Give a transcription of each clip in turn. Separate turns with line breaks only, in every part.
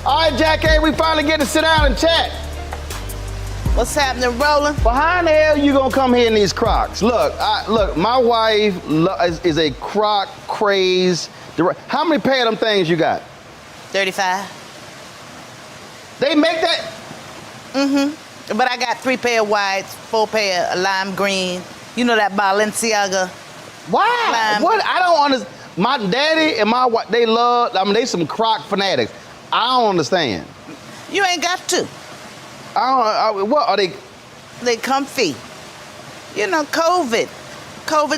All right, Jackée, we finally get to sit down and chat.
What's happening, Roland?
Behind the hell you gonna come here in these Crocs? Look, my wife is a Croc craze. How many pair of them things you got?
35.
They make that?
Mm-hmm. But I got 3 pair of whites, 4 pair of lime green. You know that Balenciaga?
Why?
Lime.
What? I don't understand. My daddy and my wife, they love, they some Croc fanatics. I don't understand.
You ain't got to.
What are they?
They comfy. You know, COVID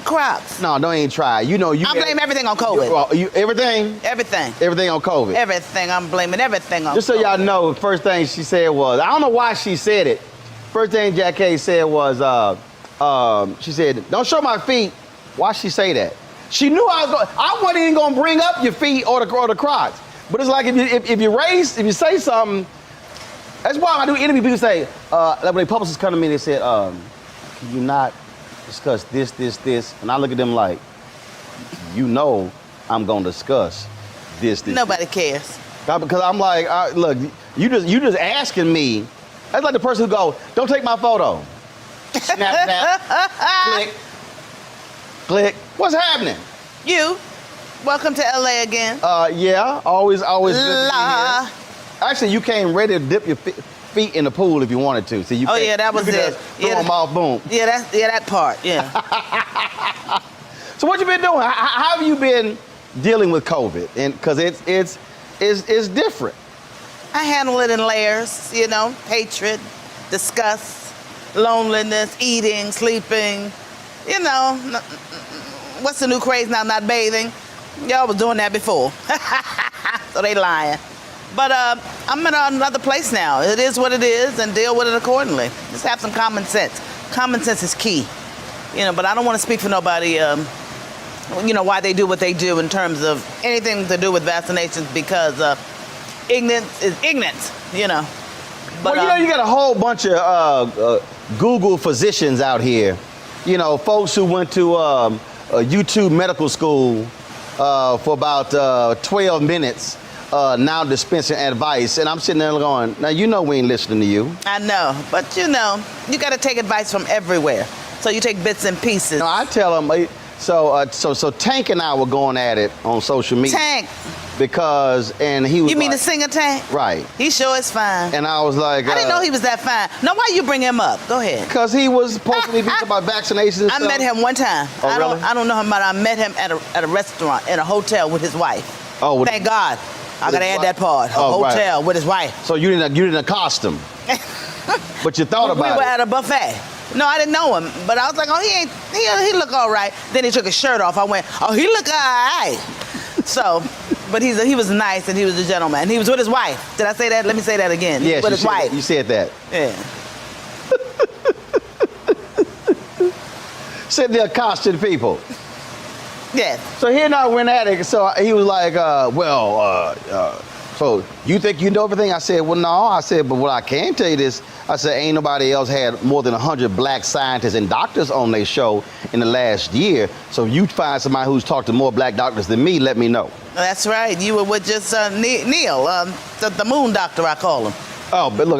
Crocs.
No, don't even try. You know,
I'm blaming everything on COVID.
Everything?
Everything.
Everything on COVID.
Everything. I'm blaming everything on
Just so
COVID.
y'all know, the first thing she said was, I don't know why she said it. First thing Jackée said was, she said, don't show my feet. Why she say that? She knew I wasn't even gonna bring up your feet or the Crocs. But it's like if you say something, that's why I do interview, people say, like when the publicists come to me, they said, can you not discuss this? And I look at them like, you know I'm gonna discuss this.
Nobody cares.
Because I'm like, look, you just asking me. That's like the person who go, don't take my photo. Snap, click, click. What's happening?
You. Welcome to LA again.
Yeah, always good to be here. Actually, you came ready to dip your feet in the pool if you wanted to. So
oh yeah, that was it.
Throw them off, boom.
Yeah, that part. Yeah.
So what you been doing? How have you been dealing with COVID? And because it's different.
I handle it in layers. You know, hatred, disgust, loneliness, eating, sleeping. You know, what's the new craze now? Not bathing. Y'all was doing that before. So they lying. But I'm in another place now. It is what it is, and deal with it accordingly. Just have some common sense. Common sense is key. You know, but I don't want to speak for nobody, you know, why they do what they do in terms of anything to do with vaccinations, because ignorance is ignorance, you know. But,
well, you know, you got a whole bunch of Google physicians out here. You know, folks who went to a YouTube medical school for about 12 minutes. Now dispensing advice, and I'm sitting there going, now you know we ain't listening to you.
I know, but you know, you got to take advice from everywhere. So you take bits and pieces.
No, I tell them, so Tank and I were going at it on social media.
Tank.
Because, and he was
You mean
like,
the singer Tank?
Right.
He sure is fine.
And I was like,
I didn't know he was that fine. Now why you bring him up? Go ahead.
Because he was supposed to be about vaccinations and
I
stuff.
met him one time.
Oh, really?
I don't know him, but I met him at a restaurant, in a hotel with his wife.
Oh,
thank God. I gotta add that part. A hotel with his wife.
So you didn't accost him, but you thought about it.
We were at a buffet. No, I didn't know him, but I was like, oh, he look all right. Then he took his shirt off. I went, oh, he look all right. So, but he was nice and he was a gentleman. He was with his wife. Did I say that? Let me say that again.
Yes,
with his wife.
You said that.
Yeah.
Sitting there accosting people.
Yeah.
So he and I went at it. So he was like, so you think you know everything? I said, well, no. I said, but what I can tell you this, I said, ain't nobody else had more than 100 black scientists and doctors on their show in the last year. So if you find somebody who's talked to more black doctors than me, let me know.
That's right. You were with just Neil, the moon doctor, I call him.
Oh, but look,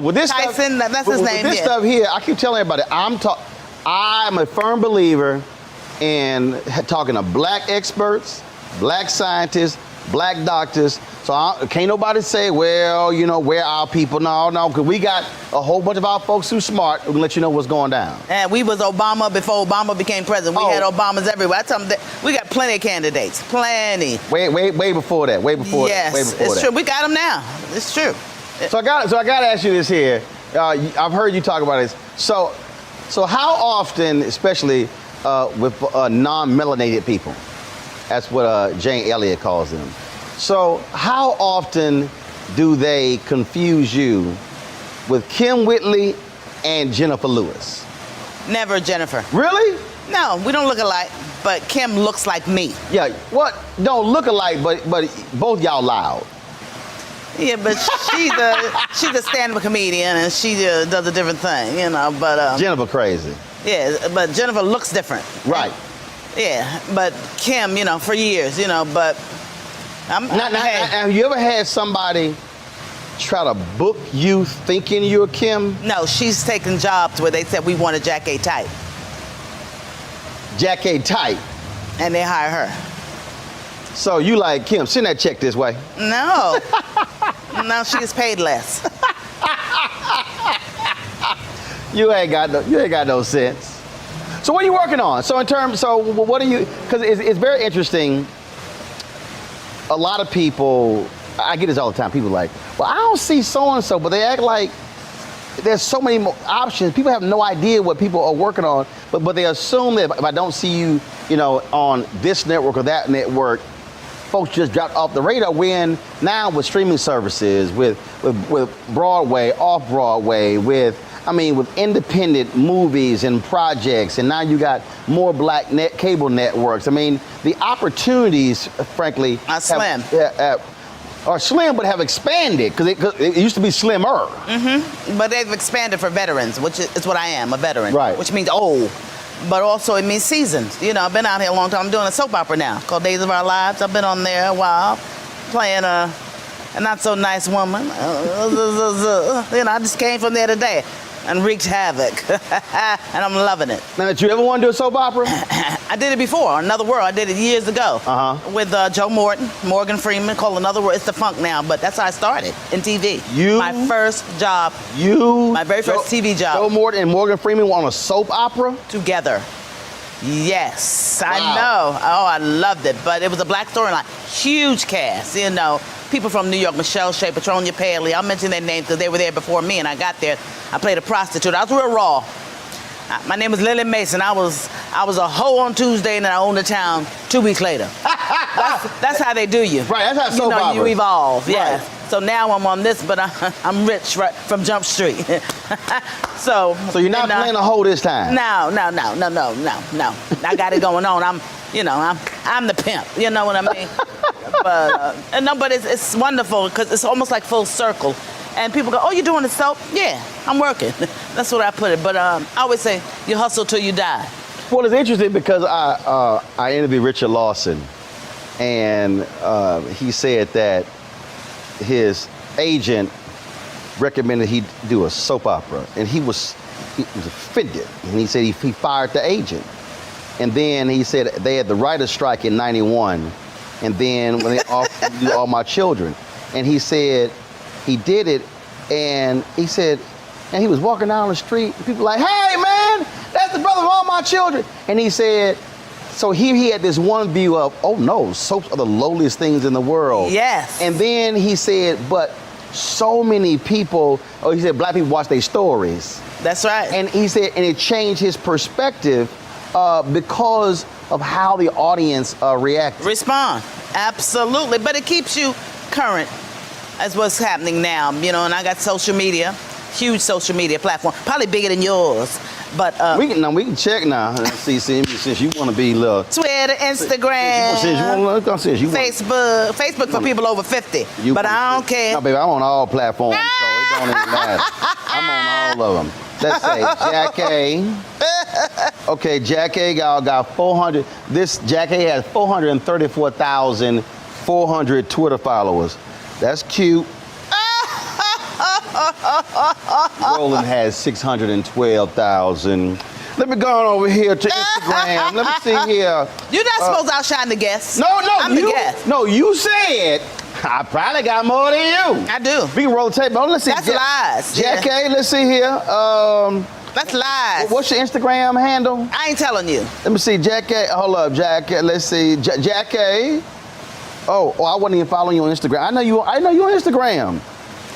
with this
Tyson,
stuff,
that's his name.
With this stuff here, I keep telling everybody, I'm a firm believer in talking to black experts, black scientists, black doctors. So can't nobody say, well, you know, where our people? No, because we got a whole bunch of our folks who's smart who can let you know what's going down.
And we was Obama before Obama became president. We had Obamas everywhere. I tell them that we got plenty of candidates, plenty.
Way before that, way before
yes,
that. Yes, it's
true. We got them now. It's true.
So I got to ask you this here. I've heard you talk about this. So how often, especially with non-melanated people, that's what Jane Elliott calls them. So how often do they confuse you with Kim Whitley and Jennifer Lewis?
Never Jennifer.
Really?
No, we don't look alike, but Kim looks like me.
Yeah, what? Don't look alike, but both y'all loud.
Yeah, but she's a stand-up comedian and she does a different thing, you know, but...
Jennifer crazy.
Yeah, but Jennifer looks different.
Right.
Yeah, but Kim, you know, for years, you know, but
Have you ever had somebody try to book you thinking you're Kim?
No, she's taken jobs where they said we want a Jackée type.
Jackée type.
And they hire her.
So you like, Kim, send that check this way.
No. No, she is paid less.
You ain't got no sense. So what are you working on? So what are you, because it's very interesting. A lot of people, I get this all the time, people are like, well, I don't see so-and-so, but they act like there's so many more options. People have no idea what people are working on, but they assume that if I don't see you, on this network or that network, folks just dropped off the radar. When now with streaming services, with Broadway, off Broadway, with independent movies and projects, and now you got more black cable networks. I mean, the opportunities, frankly,
are slim.
Are slim, but have expanded because it used to be slimmer.
Mm-hmm. But they've expanded for veterans, which is what I am, a veteran.
Right.
Which means old, but also it means seasoned. I've been out here a long time. I'm doing a soap opera now called Days of Our Lives. I've been on there a while, playing a not so nice woman. I just came from there today and wreaked havoc, and I'm loving it.
Now, did you ever want to do a soap opera?
I did it before, Another World. I did it years ago with Joe Morgan Freeman, called Another World. It's the funk now, but that's how I started in TV. My first job. My very first TV job.
Joe Morton and Morgan Freeman were on a soap opera?
Together. Yes,
wow.
I know. Oh, I loved it. But it was a black storyline. Huge cast, People from New York, Michelle Shea, Petronia Paley. I'll mention their names because they were there before me, and I got there. I played a prostitute. I was real raw. My name was Lily Mason. I was a hoe on Tuesday, and then I owned the town 2 weeks later. That's how they do you.
Right, that's how soap opera.
You evolve, yeah.
Right.
So now I'm on this, but I'm rich right from Jump Street. So
you're not playing a hoe this time?
No. I got it going on. I'm the pimp. You know what I mean? But it's wonderful because it's almost like full circle. And people go, oh, you're doing the soap? Yeah, I'm working. That's what I put it. But I always say, you hustle till you die.
Well, it's interesting because I interviewed Richard Lawson, and he said that his agent recommended he do a soap opera, and he was offended, and he said he fired the agent. And then he said they had the writer's strike in '91, and then when they offered to do All My Children, and he said he did it, and he said, and he was walking down the street, and people like, hey man, that's the brother of All My Children. And he said, so here he had this one view of, oh no, soaps are the lowliest things in the world.
Yes.
And then he said, but so many people, he said black people watch their stories.
That's right.
And he said, and it changed his perspective because of how the audience reacts.
Respond, absolutely. But it keeps you current as what's happening now, and I got social media, huge social media platform, probably bigger than yours. But
we can check now. Let's see, since you want to be little
Twitter, Instagram, Facebook for people over 50. But I don't care.
No, baby, I'm on all platforms, so it don't even matter. I'm on all of them. Let's say Jackée. Okay, Jackée got 400. This Jackée has 434,400 Twitter followers. That's cute. Roland has 612,000. Let me go on over here to Instagram. Let me see here.
You're not supposed to outshine the guests.
No,
I'm the guest.
No, you said I probably got more than you.
I do.
We can roll the tape. Oh, let's see.
That's lies.
Jackée, let's see here.
That's lies.
What's your Instagram handle?
I ain't telling you.
Let me see, Jackée. Hold up, Jackée. Let's see, Jackée. Oh, I wasn't even following you on Instagram. I know you on Instagram.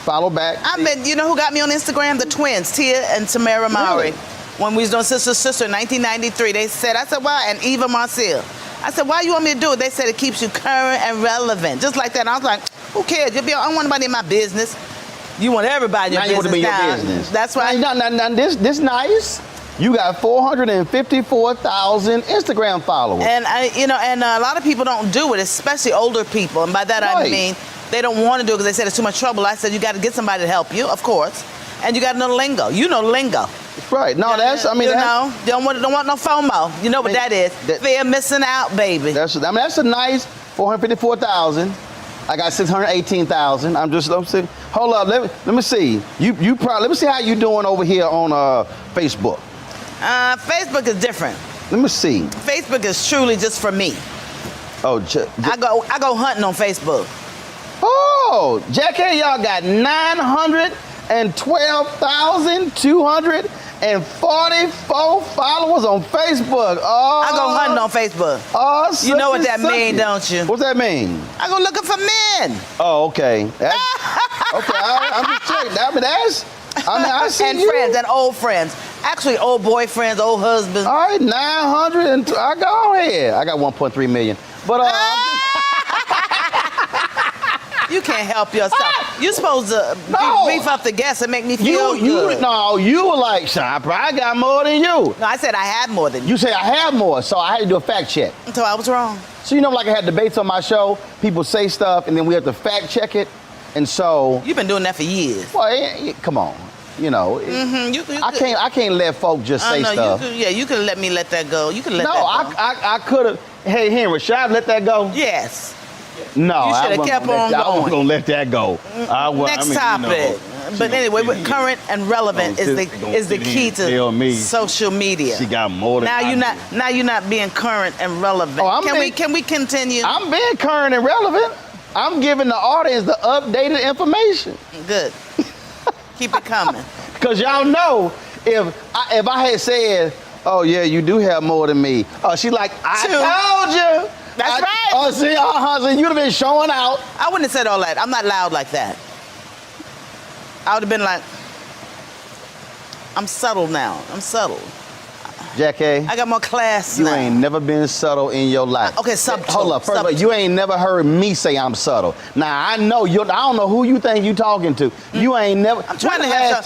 Follow back.
You know who got me on Instagram? The twins, Tia and Tamara Mowry.
Really?
When we was doing Sister Sister in 1993, I said, why? And Eva Marcille. I said, why you want me to do it? They said it keeps you current and relevant. Just like that. And I was like, who cares? I don't want anybody in my business. You want everybody in your business.
You want to be your business.
That's right.
Now, this nice. You got 454,000 Instagram followers.
And a lot of people don't do it, especially older people. And by that I mean they don't want to do it because they said it's too much trouble. I said you got to get somebody to help you, of course, and you got to know the lingo. You know the lingo.
Right. No, don't want no FOMO. You know what that is? Fear of missing out, baby. That's a nice 454,000. I got 618,000. Let me see. Hold up, let me see. You probably, let me see how you doing over here on Facebook.
Facebook is different.
Let me see.
Facebook is truly just for me.
Oh,
I go hunting on Facebook.
Oh, Jackée, y'all got 912,244 followers on Facebook. Oh,
I go hunting on Facebook.
Oh,
you know what that means, don't you?
What's that mean?
I go looking for men.
Oh, okay. Okay, I'm just checking. I see
and
you.
friends and old friends. Actually, old boyfriends, old husbands.
All right, 900 and I go ahead. I got 1.3 million. But
you can't help yourself. You're supposed to beef up the guests and make me feel good.
You were like, Shopper, I got more than you.
No, I said I had more than you.
You said I have more, so I had to do a fact check.
So I was wrong.
So you know, like I had debates on my show, people say stuff, and then we have to fact check it, and so.
You've been doing that for years.
Well, come on, you know. I can't let folk just say stuff.
You could let me let that go. You could let that go.
I could have. Hey, Henry, should I have let that go?
Yes.
No,
you should have kept on going.
I wasn't gonna let that go.
Next topic. But anyway, current and relevant is the key to social media.
She got more than
now you're not being current and relevant. Can we continue?
I'm being current and relevant. I'm giving the audience the updated information.
Good. Keep it coming.
Because y'all know if I had said, oh yeah, you do have more than me. She's like, I told you.
That's right.
Oh, see, you'd have been showing out.
I wouldn't have said all that. I'm not loud like that. I would have been like, I'm subtle now. I'm subtle.
Jackée,
I got more class now.
You ain't never been subtle in your life.
Okay, subtle.
Hold up. First of all, you ain't never heard me say I'm subtle. Now, I know I don't know who you think you talking to. You ain't never.
I'm trying to have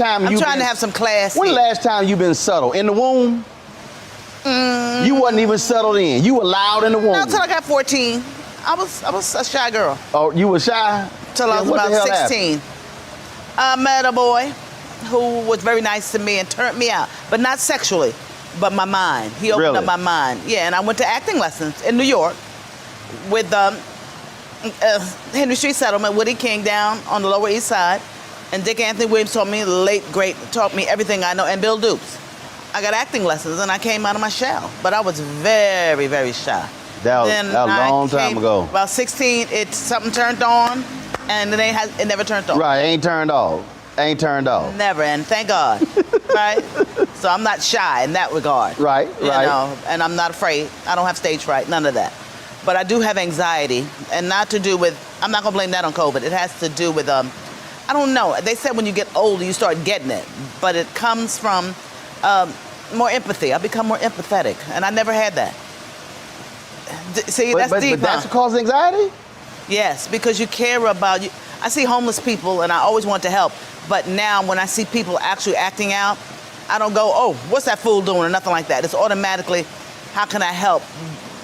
some class.
When the last time you been subtle? In the womb? You wasn't even settled in. You were loud in the womb.
Not until I got 14. I was a shy girl.
Oh, you were shy?
Till I was about 16. I met a boy who was very nice to me and turned me out, but not sexually, but my mind. He opened up my mind. Yeah, and I went to acting lessons in New York with Henry Street Settlement, Woody King down on the Lower East Side, and Dick Anthony Williams taught me, the late great, taught me everything I know, and Bill Dukes. I got acting lessons, and I came out of my shell, but I was very, very shy.
That was a long time ago.
About 16, something turned on, and it never turned off.
Right, ain't turned off.
Never, and thank God. Right? So I'm not shy in that regard.
Right.
You know, and I'm not afraid. I don't have stage fright, none of that. But I do have anxiety, and not to do with, I'm not gonna blame that on COVID. It has to do with, I don't know. They said when you get older, you start getting it, but it comes from more empathy. I become more empathetic, and I never had that. See, that's deep.
But that's what causes anxiety?
Yes, because you care about you. I see homeless people, and I always want to help. But now, when I see people actually acting out, I don't go, oh, what's that fool doing, or nothing like that. It's automatically, how can I help?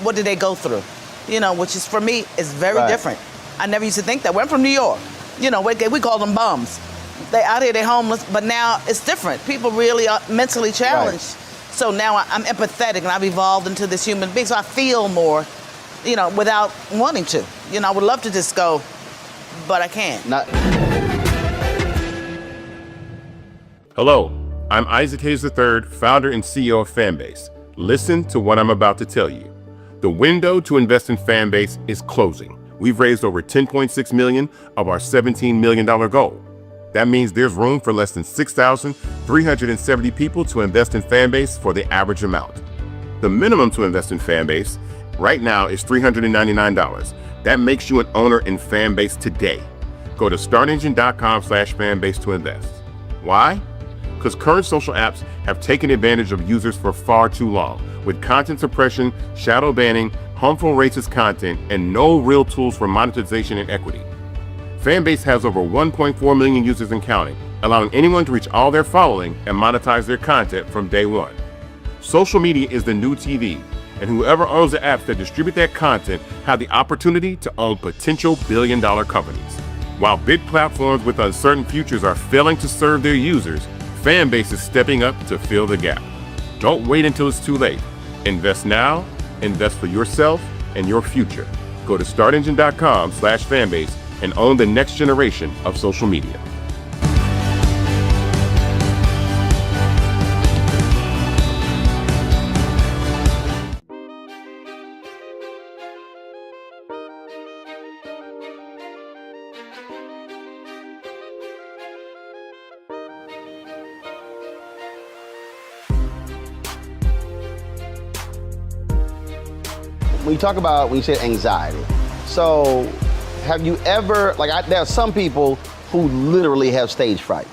What did they go through? You know, which is, for me, is very different. I never used to think that. I'm from New York. You know, we call them bums. They out here, they're homeless, but now it's different. People really are mentally challenged. So now I'm empathetic, and I've evolved into this human being. So I feel more, you know, without wanting to. You know, I would love to just go, but I can't.
Hello, I'm Isaac Hayes III, founder and CEO of Fanbase. Listen to what I'm about to tell you. The window to invest in Fanbase is closing. We've raised over $10.6 million of our $17 million goal. That means there's room for less than 6,370 people to invest in Fanbase for the average amount. The minimum to invest in Fanbase right now is $399. That makes you an owner in Fanbase today. Go to startengine.com/fanbase to invest. Why? Because current social apps have taken advantage of users for far too long, with content suppression, shadow banning, harmful racist content, and no real tools for monetization and equity. Fanbase has over 1.4 million users and counting, allowing anyone to reach all their following and monetize their content from day one. Social media is the new TV, and whoever owns the apps that distribute that content have the opportunity to own potential billion-dollar companies. While big platforms with uncertain futures are failing to serve their users, Fanbase is stepping up to fill the gap. Don't wait until it's too late. Invest now, invest for yourself and your future. Go to startengine.com/fanbase and own the next generation of social media.
When you talk about, when you say anxiety, so have you ever, like there are some people who literally have stage fright.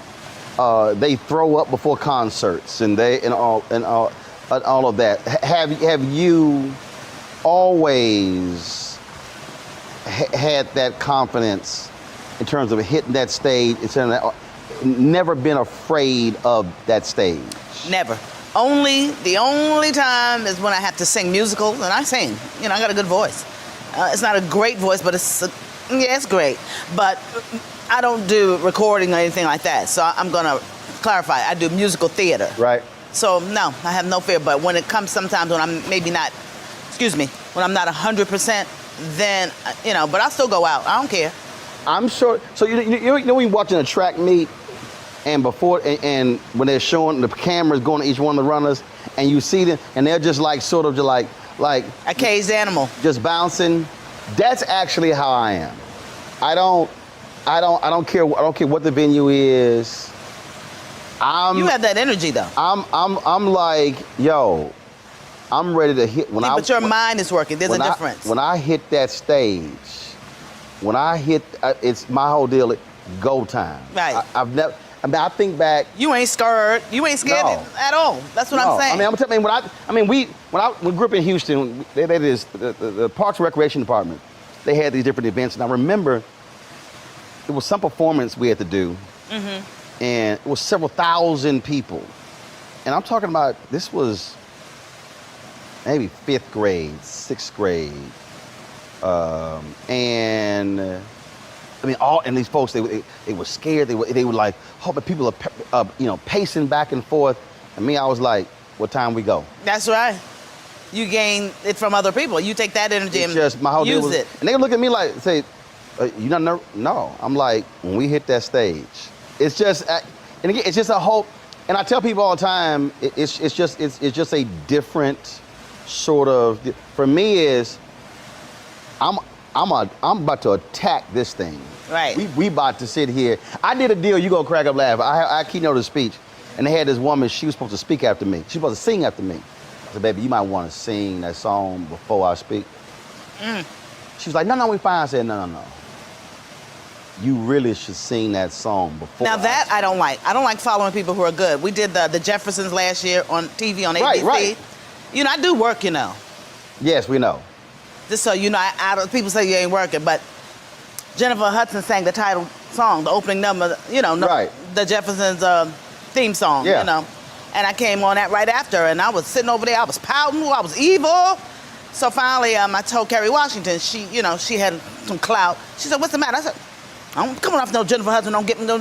They throw up before concerts and all of that. Have you always had that confidence in terms of hitting that stage, never been afraid of that stage?
Never. The only time is when I have to sing musicals, and I sing. You know, I got a good voice. It's not a great voice, but it's great. But I don't do recording or anything like that. So I'm gonna clarify. I do musical theater.
Right.
So no, I have no fear. But when it comes sometimes when I'm maybe not, when I'm not 100%, then but I'll still go out. I don't care.
I'm sure. So you know when you're watching a track meet. And before, and when they're showing, the camera's going to each one of the runners, and you see them, and they're just like, sort of just like
a caged animal,
just bouncing. That's actually how I am. I don't care what the venue is.
You have that energy though.
I'm like, yo, I'm ready to hit.
But your mind is working. There's a difference.
When I hit that stage, it's my whole deal. Go time.
Right.
I've never. I think back.
You ain't scared. You ain't scared at all. That's what I'm saying.
I'm telling you, when I grew up in Houston, they had this, the Parks and Recreation Department. They had these different events, and I remember it was some performance we had to do, and it was several thousand people, and I'm talking about this was maybe 5th grade, 6th grade, and. And these folks, they were scared. They were like, oh, but people are, pacing back and forth. And me, I was like, what time we go?
That's right. You gain it from other people. You take that energy and use it.
And they look at me like, say, you not nervous? No. I'm like, when we hit that stage, it's just, and again, it's just a whole. And I tell people all the time, it's just a different sort of. For me, I'm about to attack this thing.
Right.
We about to sit here. I did a deal, you gonna crack up laughing. I keynoted a speech, and they had this woman, she was supposed to speak after me. She was supposed to sing after me. I said, baby, you might want to sing that song before I speak. She was like, no, we fine. I said, no. You really should sing that song before
Now that I don't like. I don't like following people who are good. We did the Jeffersons last year on TV on ABC.
Right.
I do work,
Yes, we know.
Just so you know, people say you ain't working, but Jennifer Hudson sang the title song, the opening number,
Right.
the Jeffersons theme song,
Yeah.
And I came on that right after, and I was sitting over there, I was pouting, I was evil. So finally, I told Kerry Washington, she had some clout. She said, what's the matter? I said, I'm coming off no Jennifer Hudson, don't get me no.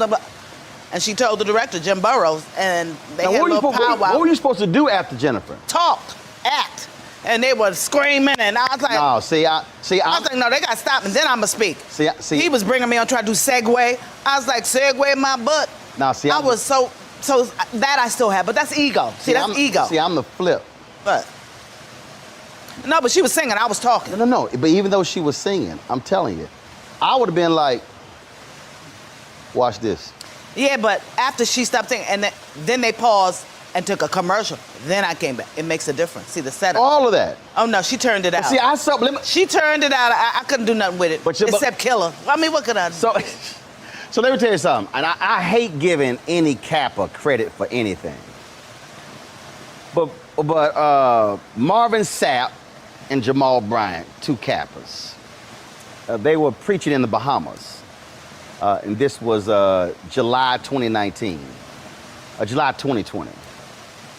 And she told the director, Jim Burrows, and they had a little powwow.
What were you supposed to do after Jennifer?
Talk, act. And they were screaming, and I was like,
no, I
was like, no, they got to stop, and then I'm going to speak.
See.
He was bringing me on trying to do segue. I was like, segue my butt.
Now, see,
I was so that I still have, but that's ego. That's ego.
See, I'm the flip.
But she was singing, I was talking.
No. But even though she was singing, I'm telling you, I would have been like, watch this.
Yeah, but after she stopped singing, and then they paused and took a commercial. Then I came back. It makes a difference. See the setup.
All of that.
Oh no, she turned it out.
See,
she turned it out. I couldn't do nothing with it. Except kill her. I mean, what could I do?
So let me tell you something. And I hate giving any Kappa credit for anything. But Marvin Sapp and Jamal Bryant, 2 Kappas, they were preaching in the Bahamas. And this was July 2019. July 2020.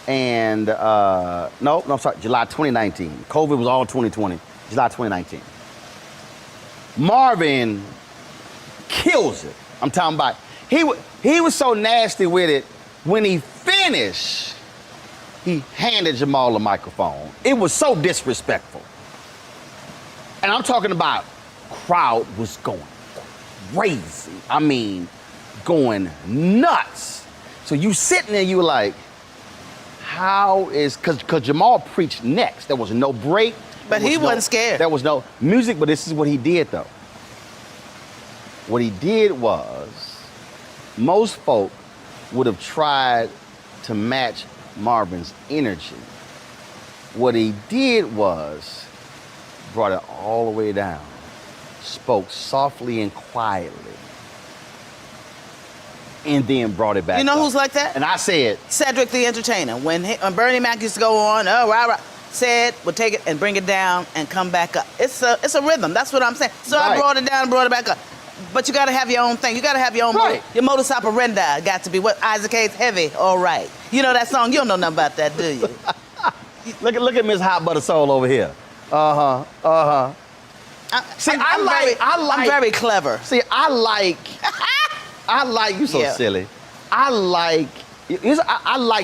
And, July 2019. COVID was all 2020. July 2019. Marvin kills it. I'm talking about, he was so nasty with it. When he finished, he handed Jamal a microphone. It was so disrespectful. And I'm talking about, crowd was going crazy. I mean, going nuts. So you sitting there, you were like, how is, because Jamal preached next. There was no break.
But he wasn't scared.
There was no music, but this is what he did, though. What he did was, most folk would have tried to match Marvin's energy. What he did was, brought it all the way down, spoke softly and quietly, and then brought it back
You know
up.
who's like that?
And I said,
Cedric the Entertainer. When Bernie Mac used to go on, oh, rah, rah, said, would take it and bring it down and come back up. It's a rhythm. That's what I'm saying. So
Right.
I brought it down and brought it back up. But you got to have your own thing. You got to have your own
Right.
your modus operandi got to be what Isaac Hayes heavy. All right. You know that song? You don't know nothing about that, do you?
look at Miss Hot Butter Soul over here. See,
I'm very clever.
See, I like you so
Yeah.
silly. I like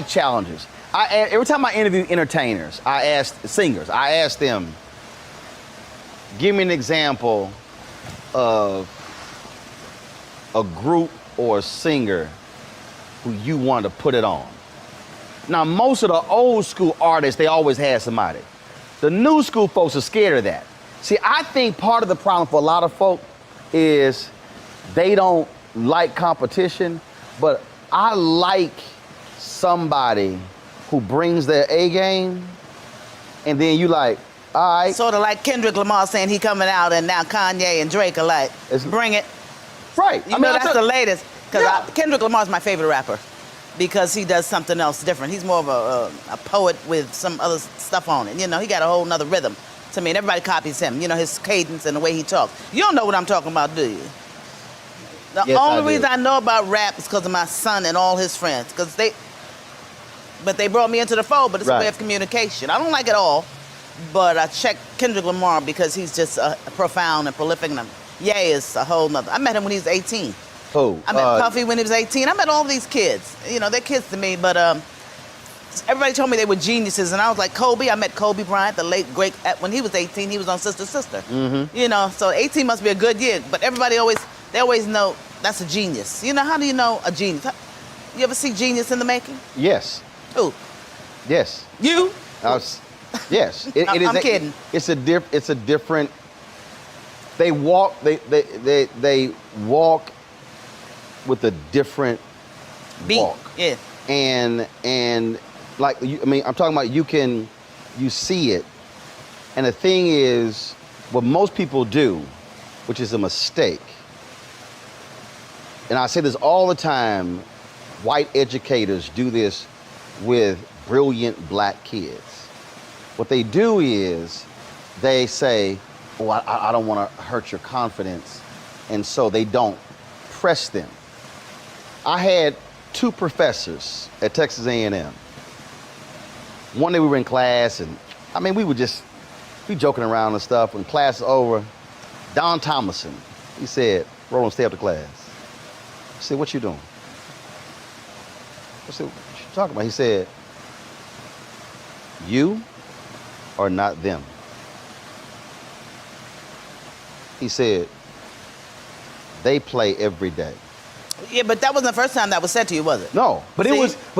challenges. Every time I interview entertainers, I ask singers, I ask them, give me an example of a group or a singer who you want to put it on. Now, most of the old school artists, they always had somebody. The new school folks are scared of that. See, I think part of the problem for a lot of folk is they don't like competition, but I like somebody who brings their A game, and then you like, all right.
Sort of like Kendrick Lamar saying he coming out, and now Kanye and Drake are like, bring it.
Right.
You know that's the latest. Because
Yeah.
Kendrick Lamar's my favorite rapper because he does something else different. He's more of a poet with some other stuff on it. You know, he got a whole nother rhythm to me, and everybody copies him. You know, his cadence and the way he talks. You don't know what I'm talking about, do you? The
Yes, I
only
do.
reason I know about rap is because of my son and all his friends. But they brought me into the fold, but it's a way
Right.
of communication. I don't like it all, but I check Kendrick Lamar because he's just profound and prolific. And Ye is a whole nother. I met him when he was 18.
Who?
I met Puffy when he was 18. I met all these kids. You know, they're kids to me, but everybody told me they were geniuses, and I was like, Kobe. I met Kobe Bryant, the late, great, when he was 18, he was on Sister Sister. Mm-hmm. You know, so 18 must be a good year, but everybody always know that's a genius. You know, how do you know a genius? You ever see genius in the making?
Yes.
Who?
Yes.
You?
Yes.
I'm kidding.
It's a different. They walk. They walk with a different
Beat.
walk.
Yeah.
And like I'm talking about you see it, and the thing is, what most people do, which is a mistake, and I say this all the time, white educators do this with brilliant black kids. What they do is they say, oh, I don't want to hurt your confidence, and so they don't press them. I had two professors at Texas A&M. One day we were in class, and we joking around and stuff. When class is over, Don Thomason, he said, Roland, stay after class. I said, what you doing? I said, what you talking about? He said, you are not them. He said, they play every day.
Yeah, but that wasn't the first time that was said to you, was it?
No, but
See?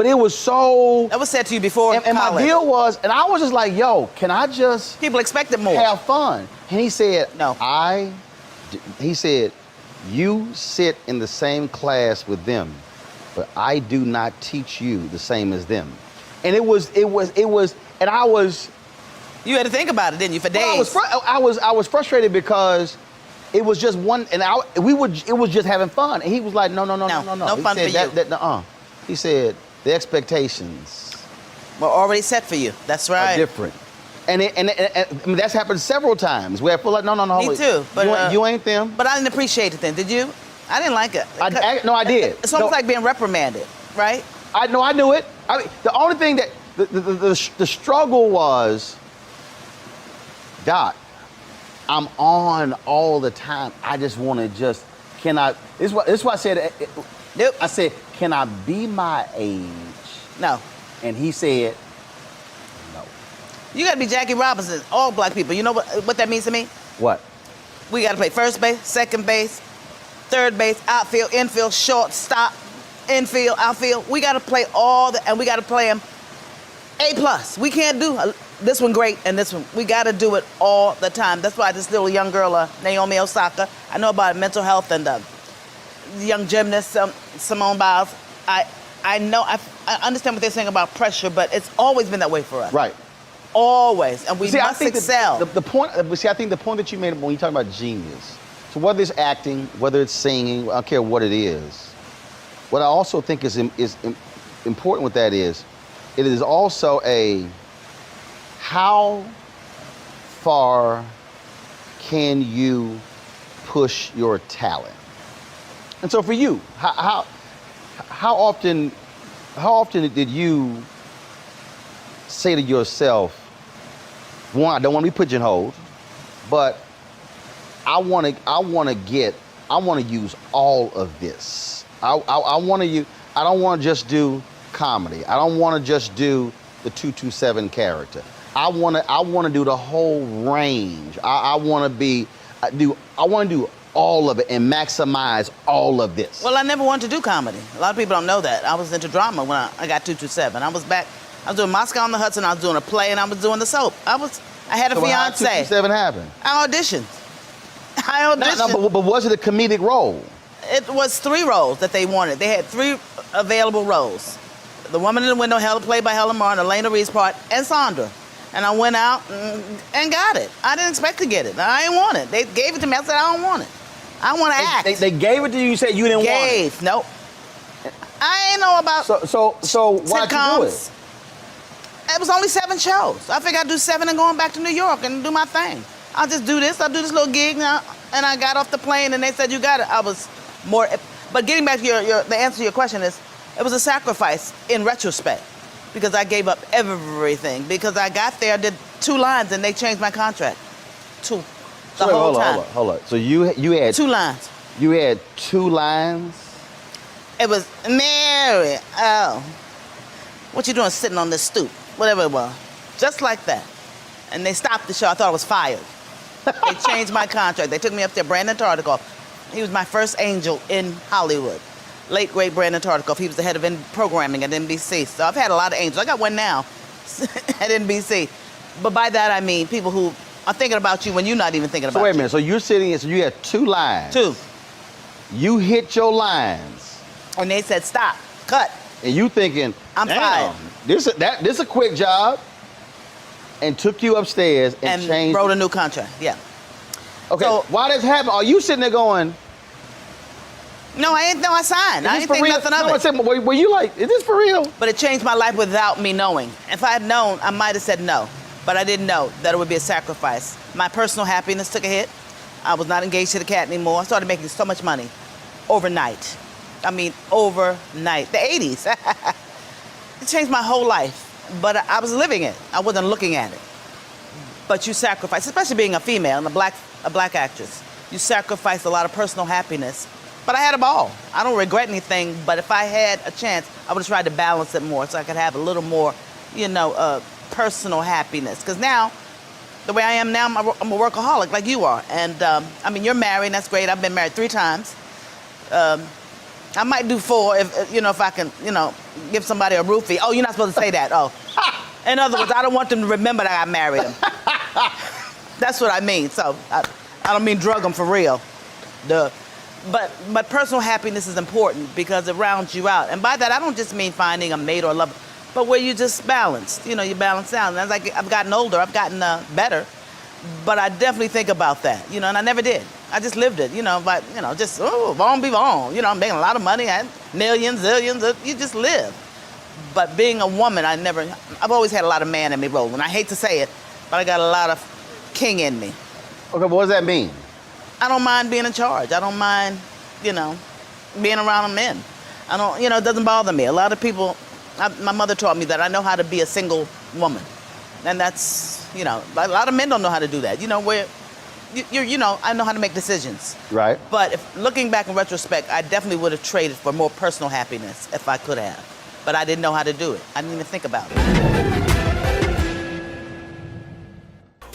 it was so.
That was said to you before
And my
college.
deal was, and I was just like, yo, can I just
People expected more.
have fun? And he said,
No.
he said, you sit in the same class with them, but I do not teach you the same as them. And it was, and I was.
You had to think about it, didn't you, for days?
Well, I was frustrated because it was just one, and it was just having fun. And he was like, no.
No
He
fun
said,
for you.
nuh-uh. He said, the expectations
Were already set for you. That's right.
are different. And that's happened several times where I feel like, no.
Me
wait,
too, but,
you ain't them.
But I didn't appreciate it then, did you? I didn't like it.
I did.
It's almost like being reprimanded, right?
I knew it. I mean, the only thing that, the struggle was, Doc, I'm on all the time. I just want to this is what I said.
Nope.
I said, can I be my age?
No.
And he said, no.
You got to be Jackie Robinson, all black people. You know what that means to me?
What?
We got to play first base, second base, third base, outfield, infield, shortstop, infield, outfield. We got to play and we got to play them A+. We can't do this one great and this one. We got to do it all the time. That's why this little young girl, Naomi Osaka, I know about mental health and the young gymnast, Simone Biles. I know, I understand what they're saying about pressure, but it's always been that way for us.
Right.
Always, and we must excel.
The point, I think the point that you made when you talk about genius, so whether it's acting, whether it's singing, I don't care what it is, what I also think is important with that is, it is also how far can you push your talent? And so for you, how often did you say to yourself, one, I don't want to be pigeonholed, but I want to use all of this. I don't want to just do comedy. I don't want to just do the 227 character. I want to do the whole range. I want to do all of it and maximize all of this.
Well, I never wanted to do comedy. A lot of people don't know that. I was into drama when I got 227. I was doing Moscow on the Hudson, I was doing a play, and I was doing the soap. I had a fiance.
How did 227 happen?
I auditioned.
No, but was it a comedic role?
It was 3 roles that they wanted. They had 3 available roles. The Woman in the Window, played by Helen Mirren, Elena Reed's part, and Sandra. And I went out and got it. I didn't expect to get it. I didn't want it. They gave it to me. I said, I don't want it. I want to act.
They gave it to you. You said you didn't want it.
Nope. I ain't know about
So why'd you do it?
It was only 7 shows. I figured I'd do 7 and going back to New York and do my thing. I'll just do this. I'll do this little gig now. And I got off the plane and they said, you got it. I was more, but getting back to the answer to your question is, it was a sacrifice in retrospect because I gave up everything. Because I got there, did 2 lines and they changed my contract. 2. The whole time.
Hold on. So you had
2 lines.
You had 2 lines?
It was, Mary, oh, what you doing sitting on this stoop? Whatever it was. Just like that. And they stopped the show. I thought I was fired. They changed my contract. They took me up there. Brandon Tartikoff. He was my first angel in Hollywood. Late, great Brandon Tartikoff. He was the head of programming at NBC. So I've had a lot of angels. I got one now at NBC. But by that, I mean people who are thinking about you when you're not even thinking about you.
So wait a minute. So you're sitting here, so you had 2 lines.
2.
You hit your lines.
And they said, stop, cut.
And you thinking,
I'm fired.
This a quick job. And took you upstairs and changed.
Wrote a new contract, yeah.
Okay,
so,
why does happen? Are you sitting there going?
No, I signed. I didn't think nothing of it.
I said, were you like, is this for real?
But it changed my life without me knowing. If I had known, I might have said no. But I didn't know that it would be a sacrifice. My personal happiness took a hit. I was not engaged to the cat anymore. I started making so much money overnight. I mean, overnight. The 80s. It changed my whole life. But I was living it. I wasn't looking at it. But you sacrifice, especially being a female and a black actress, you sacrifice a lot of personal happiness. But I had a ball. I don't regret anything, but if I had a chance, I would have tried to balance it more so I could have a little more, personal happiness. Because now, the way I am now, I'm a workaholic like you are. And, you're married, and that's great. I've been married 3 times. I might do 4 if I can, give somebody a roofie. Oh, you're not supposed to say that. Oh. In other words, I don't want them to remember that I married him. That's what I mean. So I don't mean drug them for real. But personal happiness is important because it rounds you out. And by that, I don't just mean finding a mate or a lover, but where you just balanced. You balance out. And as I've gotten older, I've gotten better. But I definitely think about that, and I never did. I just lived it, but, just, bon be bon. I'm making a lot of money, I had millions, zillions, you just live. But being a woman, I've always had a lot of man in me, Roland. I hate to say it, but I got a lot of king in me.
Okay, what does that mean?
I don't mind being in charge. I don't mind, being around men. I don't, it doesn't bother me. A lot of people, my mother taught me that I know how to be a single woman. And that's, a lot of men don't know how to do that. I know how to make decisions. Right. But looking back in retrospect, I definitely would have traded for more personal happiness if I could have. But I didn't know how to do it. I didn't even think about it.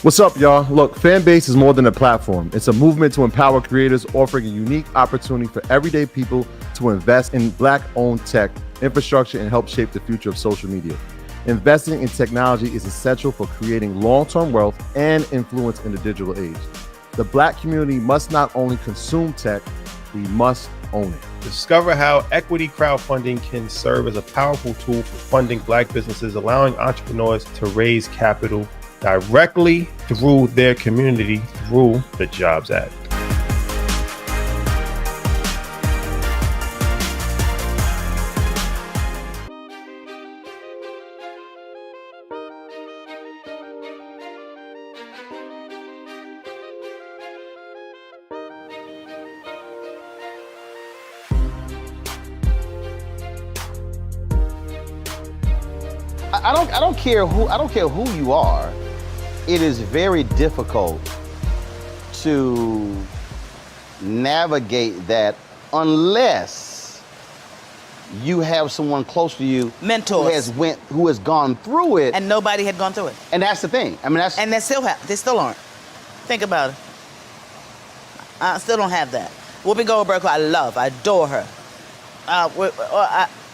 What's up, y'all? Look, Fanbase is more than a platform. It's a movement to empower creators, offering a unique opportunity for everyday people to invest in Black-owned tech, infrastructure, and help shape the future of social media. Investing in technology is essential for creating long-term wealth and influence in the digital age. The Black community must not only consume tech, we must own it.
Discover how equity crowdfunding can serve as a powerful tool for funding Black businesses, allowing entrepreneurs to raise capital directly through their community through the Jobs Act.
I don't care who you are. It is very difficult to navigate that unless you have someone close to you
Mentors.
who has gone through it.
And nobody had gone through it.
And that's the thing. I mean, that's
And they still aren't. Think about it. I still don't have that. Whoopi Goldberg, who I love, I adore her.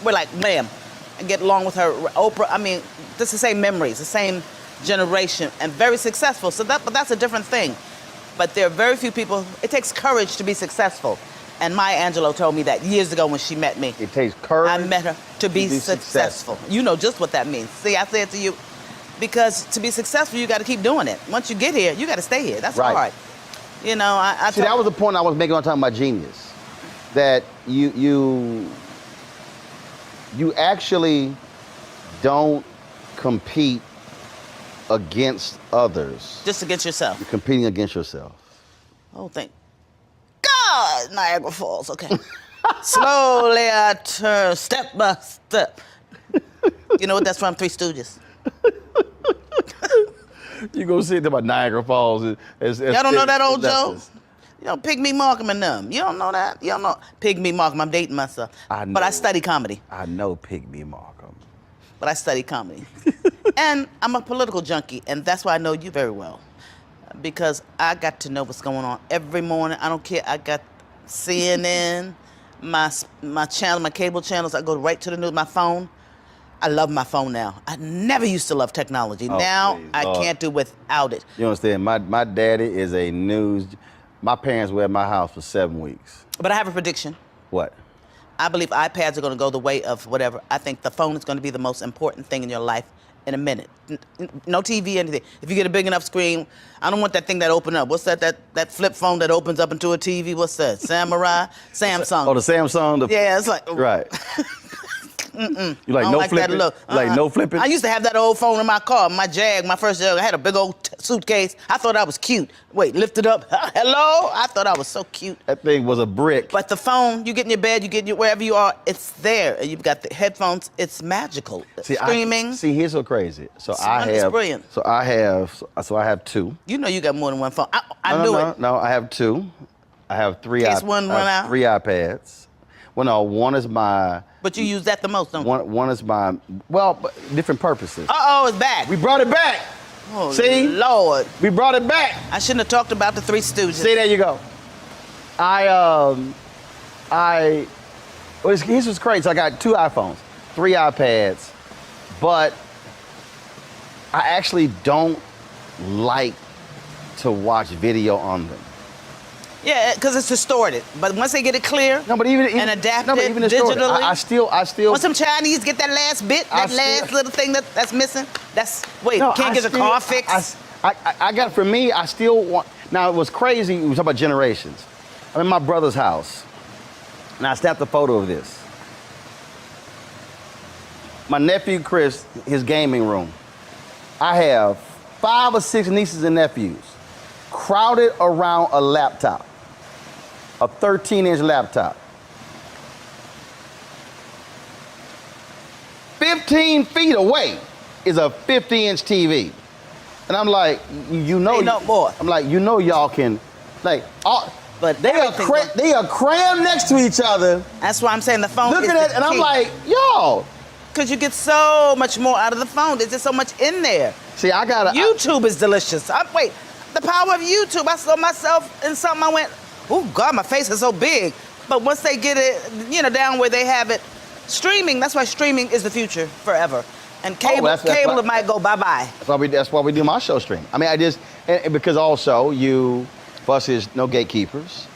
We're like, ma'am, I get along with her. Oprah, I mean, just the same memories, the same generation, and very successful. But that's a different thing. But there are very few people, it takes courage to be successful. And Maya Angelou told me that years ago when she met me.
It takes courage.
I met her to be successful. You know just what that means. See, I say it to you. Because to be successful, you got to keep doing it. Once you get here, you got to stay here. That's
right.
hard. You know,
See, that was the point I was making on talking about genius. That you actually don't compete against others.
Just against yourself.
You're competing against yourself.
Oh, thank God, Niagara Falls. Okay. Slowly I turn, step by step. You know what that's from? Three Stooges.
You go see it about Niagara Falls.
Y'all don't know that old joke? You know, Pygmy Markham and them. You don't know that? You don't know Pygmy Markham. I'm dating myself. But I study comedy.
I know Pygmy Markham.
But I study comedy. And I'm a political junkie, and that's why I know you very well. Because I got to know what's going on every morning. I don't care. I got CNN, my channel, my cable channels. I go right to the news, my phone. I love my phone now. I never used to love technology.
Oh,
now
please,
I
Lord.
can't do without it.
You understand? My daddy is a news. My parents were at my house for 7 weeks.
But I have a prediction.
What?
I believe iPads are going to go the way of whatever. I think the phone is going to be the most important thing in your life in a minute. No TV, anything. If you get a big enough screen, I don't want that thing that open up. What's that flip phone that opens up into a TV? What's that? Samurai? Samsung.
Oh, the Samsung?
Yeah, it's like...
Right.
Mm-mm.
You like
I don't
no
like
flipping?
That look.
Like no flipping?
I used to have that old phone in my car, my Jag, my first Jag. I had a big old suitcase. I thought I was cute. Wait, lift it up. Hello? I thought I was so cute.
That thing was a brick.
But the phone, you get in your bed, you get in your, wherever you are, it's there. And you've got the headphones. It's magical. Streaming.
Here's so crazy.
It's brilliant.
So I have two.
You know you got more than one phone. I knew it.
No, I have two. I have three.
In case one run out?
3 iPads. Well, no, one is my.
But you use that the most, don't you?
One is my. Well, but different purposes.
Uh-oh, it's back.
We brought it back.
Oh,
See?
Lord.
We brought it back.
I shouldn't have talked about the Three Stooges.
See, there you go. Here's what's crazy. So I got 2 iPhones, 3 iPads, but I actually don't like to watch video on them.
Yeah, because it's distorted. But once they get it clear and adapt it digitally.
I still.
Once some Chinese get that last bit, that last little thing that's missing, can't get a car fixed.
I got, for me, I still want, now it was crazy, we talk about generations. I'm in my brother's house, and I snapped a photo of this. My nephew Chris, his gaming room. I have 5 or 6 nieces and nephews crowded around a laptop, a 13-inch laptop. 15 feet away is a 50-inch TV. And I'm like, you know,
Ain't no more.
I'm like, you know, y'all can, like, but they are crammed next to each other.
That's why I'm saying the phone.
Look at it, and I'm like, yo.
Because you get so much more out of the phone. There's just so much in there.
See, I got
YouTube is delicious. Wait, the power of YouTube. I saw myself in something. I went, oh God, my face is so big. But once they get it, down where they have it, streaming. That's why streaming is the future forever. And cable, it might go bye-bye.
That's why we do my show stream. I mean, and because also for us is no gatekeepers.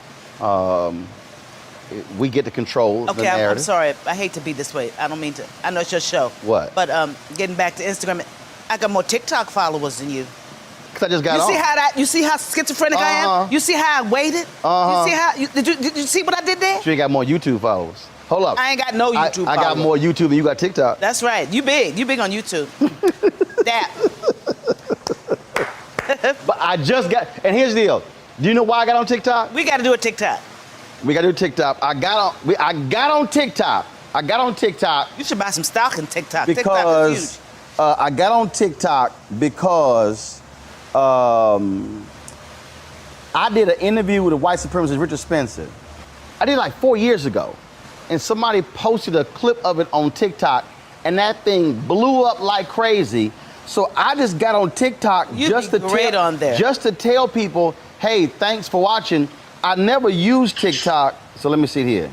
We get to control the narrative.
I'm sorry. I hate to be this way. I don't mean to. I know it's your show.
What?
But getting back to Instagram, I got more TikTok followers than you.
Because I just got on.
You see how schizophrenic I am? You see how I waited? You see how, did you see what I did there?
Sure, you got more YouTube followers. Hold up.
I ain't got no YouTube
I got more YouTube than you got TikTok.
That's right. You big on YouTube. That.
But I just got, and here's the deal. Do you know why I got on TikTok?
We got to do a TikTok.
We got to do TikTok. I got on TikTok.
You should buy some stock in TikTok.
Because
TikTok is huge.
I got on TikTok because I did an interview with a white supremacist, Richard Spencer. I did it like 4 years ago. And somebody posted a clip of it on TikTok, and that thing blew up like crazy. So I just got on TikTok just to tell people, hey, thanks for watching. I never used TikTok, so let me see here.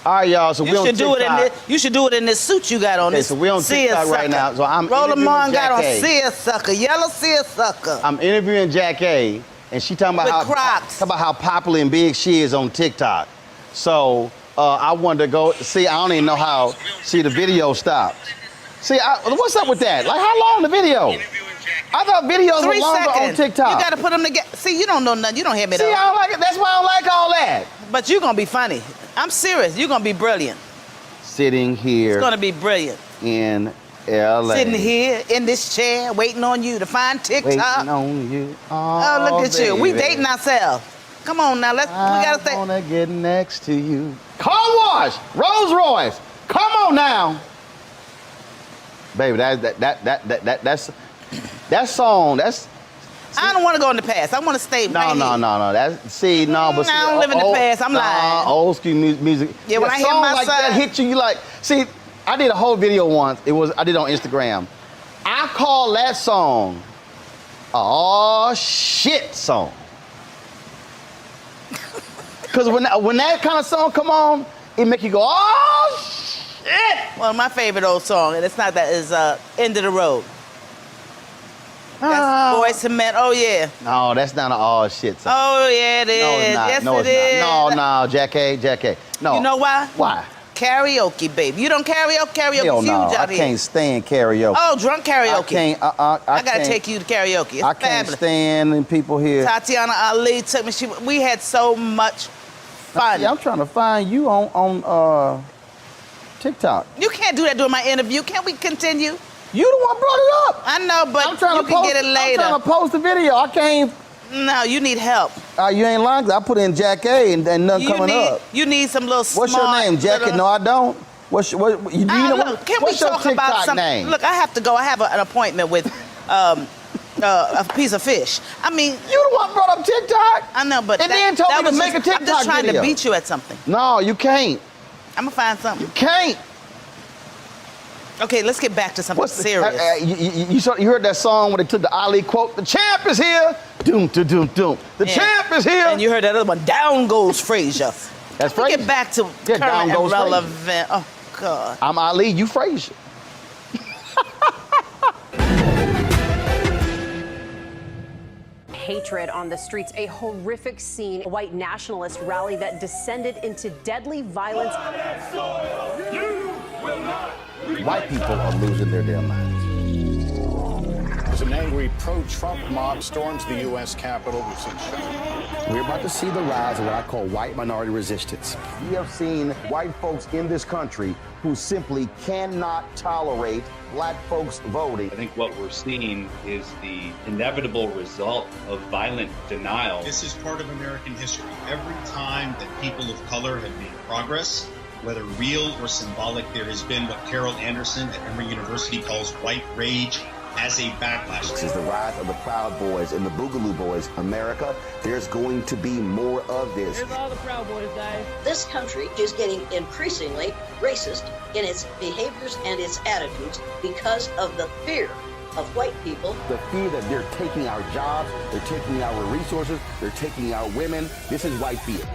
All right, y'all. So we on TikTok.
You should do it in this suit you got on.
Okay, so we on TikTok right now. So I'm
Roland got on seersucker, yellow seersucker.
I'm interviewing Jackée, and she talking about how popular and big she is on TikTok. So I wanted to go see. I don't even know how. See, the video stopped. See, what's up with that? Like, how long the video? I thought videos were longer on TikTok.
You got to put them together. See, you don't know nothing. You don't hear me though.
See, I don't like it. That's why I don't like all that.
But you're going to be funny. I'm serious. You're going to be brilliant.
Sitting here.
It's going to be brilliant.
In L.A.
Sitting here in this chair, waiting on you to find TikTok.
Waiting on you.
Oh, look at you. We dating ourselves. Come on now. We got to say.
I want to get next to you. Car wash. Rolls Royce. Come on now. Baby, that's that song,
I don't want to go in the past. I want to stay right here.
No. I don't
live in the past. I'm lying.
Old school music.
Yeah, when I hear my
like
son.
that hit you like, see, I did a whole video once. I did it on Instagram. I call that song a shit song. Because when that kind of song come on, it make you go, oh shit.
Well, my favorite old song, and it's not that, is End of the Road. That's Boyz II Men. Oh, yeah.
No, that's not an all shit song.
Oh, yeah, it is.
No, it's not.
Yes,
No,
it
it's
is.
not. No, Jackée. No.
You know why?
Why?
Karaoke, baby. You don't karaoke? Karaoke's
Hell
huge
no.
out here.
I can't stand karaoke.
Oh, drunk karaoke.
I
gotta take you to karaoke. It's
I can't
fabulous.
stand people here.
Tatiana Ali took me. We had so much fun.
I'm trying to find you on TikTok.
You can't do that during my interview. Can't we continue?
You the one brought it up.
I know, but
I'm trying
you can get it later.
I'm trying to post the video. I can't.
No, you need help.
You ain't lying. I put in Jackée and nothing coming up.
You need some little
What's your name, Jackée? No, I don't. What's your
TikTok
about something? Name?
Look, I have to go. I have an appointment with a piece of fish. I mean,
you the one brought up TikTok.
I know, but
and then told me to make a TikTok video.
I'm just trying to beat you at something.
No, you can't.
I'm gonna find something.
You can't.
Okay, let's get back to something serious.
You heard that song when they took the Ali quote, "The champ is here." Doom, doom, doom, doom. The champ is here.
And you heard that other one, "Down goes Frazier."
That's Frazier.
Get back to current and relevant. Oh God.
I'm Ali. You Frazier.
Hatred on the streets, a horrific scene, a white nationalist rally that descended into deadly violence.
White people are losing their damn minds.
As an angry pro-Trump mob storms the U.S. Capitol,
we're about to see the rise of what I call white minority resistance. We have seen white folks in this country who simply cannot tolerate black folks voting.
I think what we're seeing is the inevitable result of violent denial.
This is part of American history. Every time that people of color have made progress, whether real or symbolic, there has been what Carol Anderson at Emory University calls white rage as a backlash.
This is the rise of the Proud Boys and the Boogaloo Boys. America, there's going to be more of this.
Here's all the Proud Boys, guys.
This country is getting increasingly racist in its behaviors and its attitudes because of the fear
of white people.
The fear that they're taking our jobs, they're taking our resources, they're taking our women. This is white fear.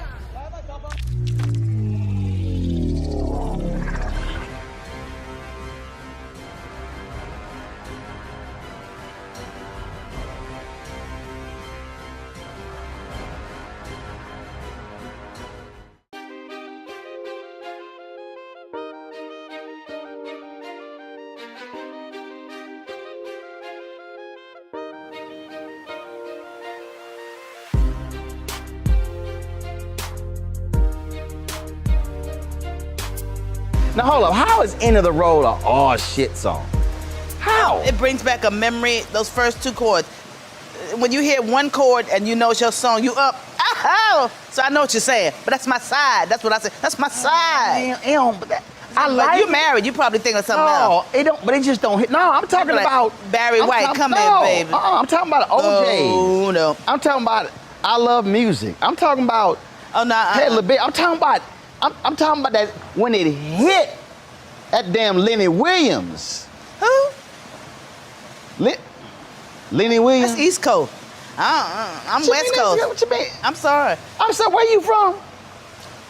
Now hold up, how is End of the Road a oh shit song? How?
It brings back a memory, those first two chords. When you hear one chord and you know it's your song, you up, oh! So I know what you're saying, but that's my side. That's what I said, that's my side.
But
you married, you probably think of something else.
No, it don't, but it just don't hit. No, I'm talking
Like
about
Barry White, come here, baby.
I'm talking about OJ.
Oh, no.
I'm talking about I Love Music. I'm talking about Hey, little bit. I'm talking about that when it hit that damn Lenny Williams.
Who?
Lenny Williams.
That's East Coast. I'm West Coast.
What you mean?
I'm sorry.
I'm sorry, where you from?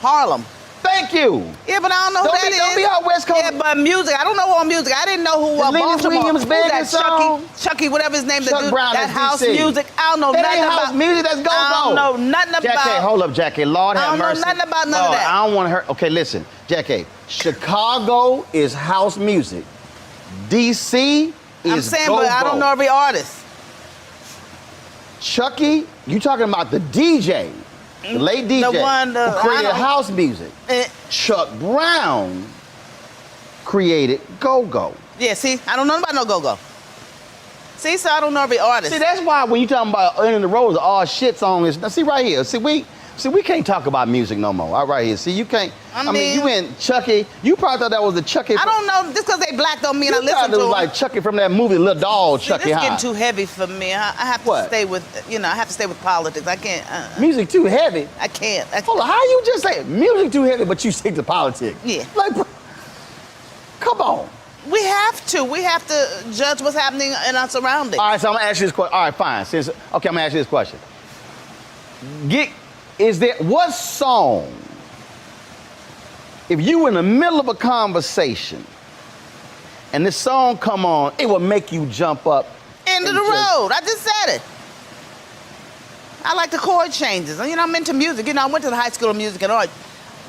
Harlem.
Thank you.
Yeah, but I don't know who that is.
Don't be all West Coast.
Yeah, but music, I don't know all music. I didn't know who
Lenny
Baltimore.
Williams,
Who's
baby
that
song.
Chucky, whatever his name.
Chuck Brown,
that
that's
house
DC.
music. I don't know
That
nothing
ain't
about.
house music, that's go-go.
I don't know nothing about.
Jackée, hold up, Jackée. Lord have mercy.
I don't know nothing about none of that.
I don't want her. Okay, listen, Jackée. Chicago is house music. DC is
I'm saying,
go-go.
but I don't know every artist.
Chucky, you talking about the DJ, the late DJ,
The one,
who created house music. Chuck Brown created go-go.
Yeah, see, I don't know about no go-go. See, so I don't know every artist.
See, that's why when you talking about End of the Road, all shit song is. Now, see right here. See, we can't talk about music no more. All right here. See, you can't. I mean, you in Chucky. You probably thought that was the Chucky.
I don't know. Just because they black don't mean I listen to
it was
them.
like Chucky from that movie, Little Doll,
See,
Chucky
this
High.
getting too heavy for me. I have to stay with, I have to stay with politics. I can't.
Music too heavy.
I can't.
Hold on, how you just say music too heavy, but you stick to politics?
Yeah.
Like, come on.
We have to. We have to judge what's happening in our surroundings.
All right, so I'm gonna ask you this question. All right, fine. I'm gonna ask you this question. What song, if you in the middle of a conversation and this song come on, it will make you jump up?
End of the road. I just said it. I like the chord changes. I'm into music. I went to the High School of Music and Art.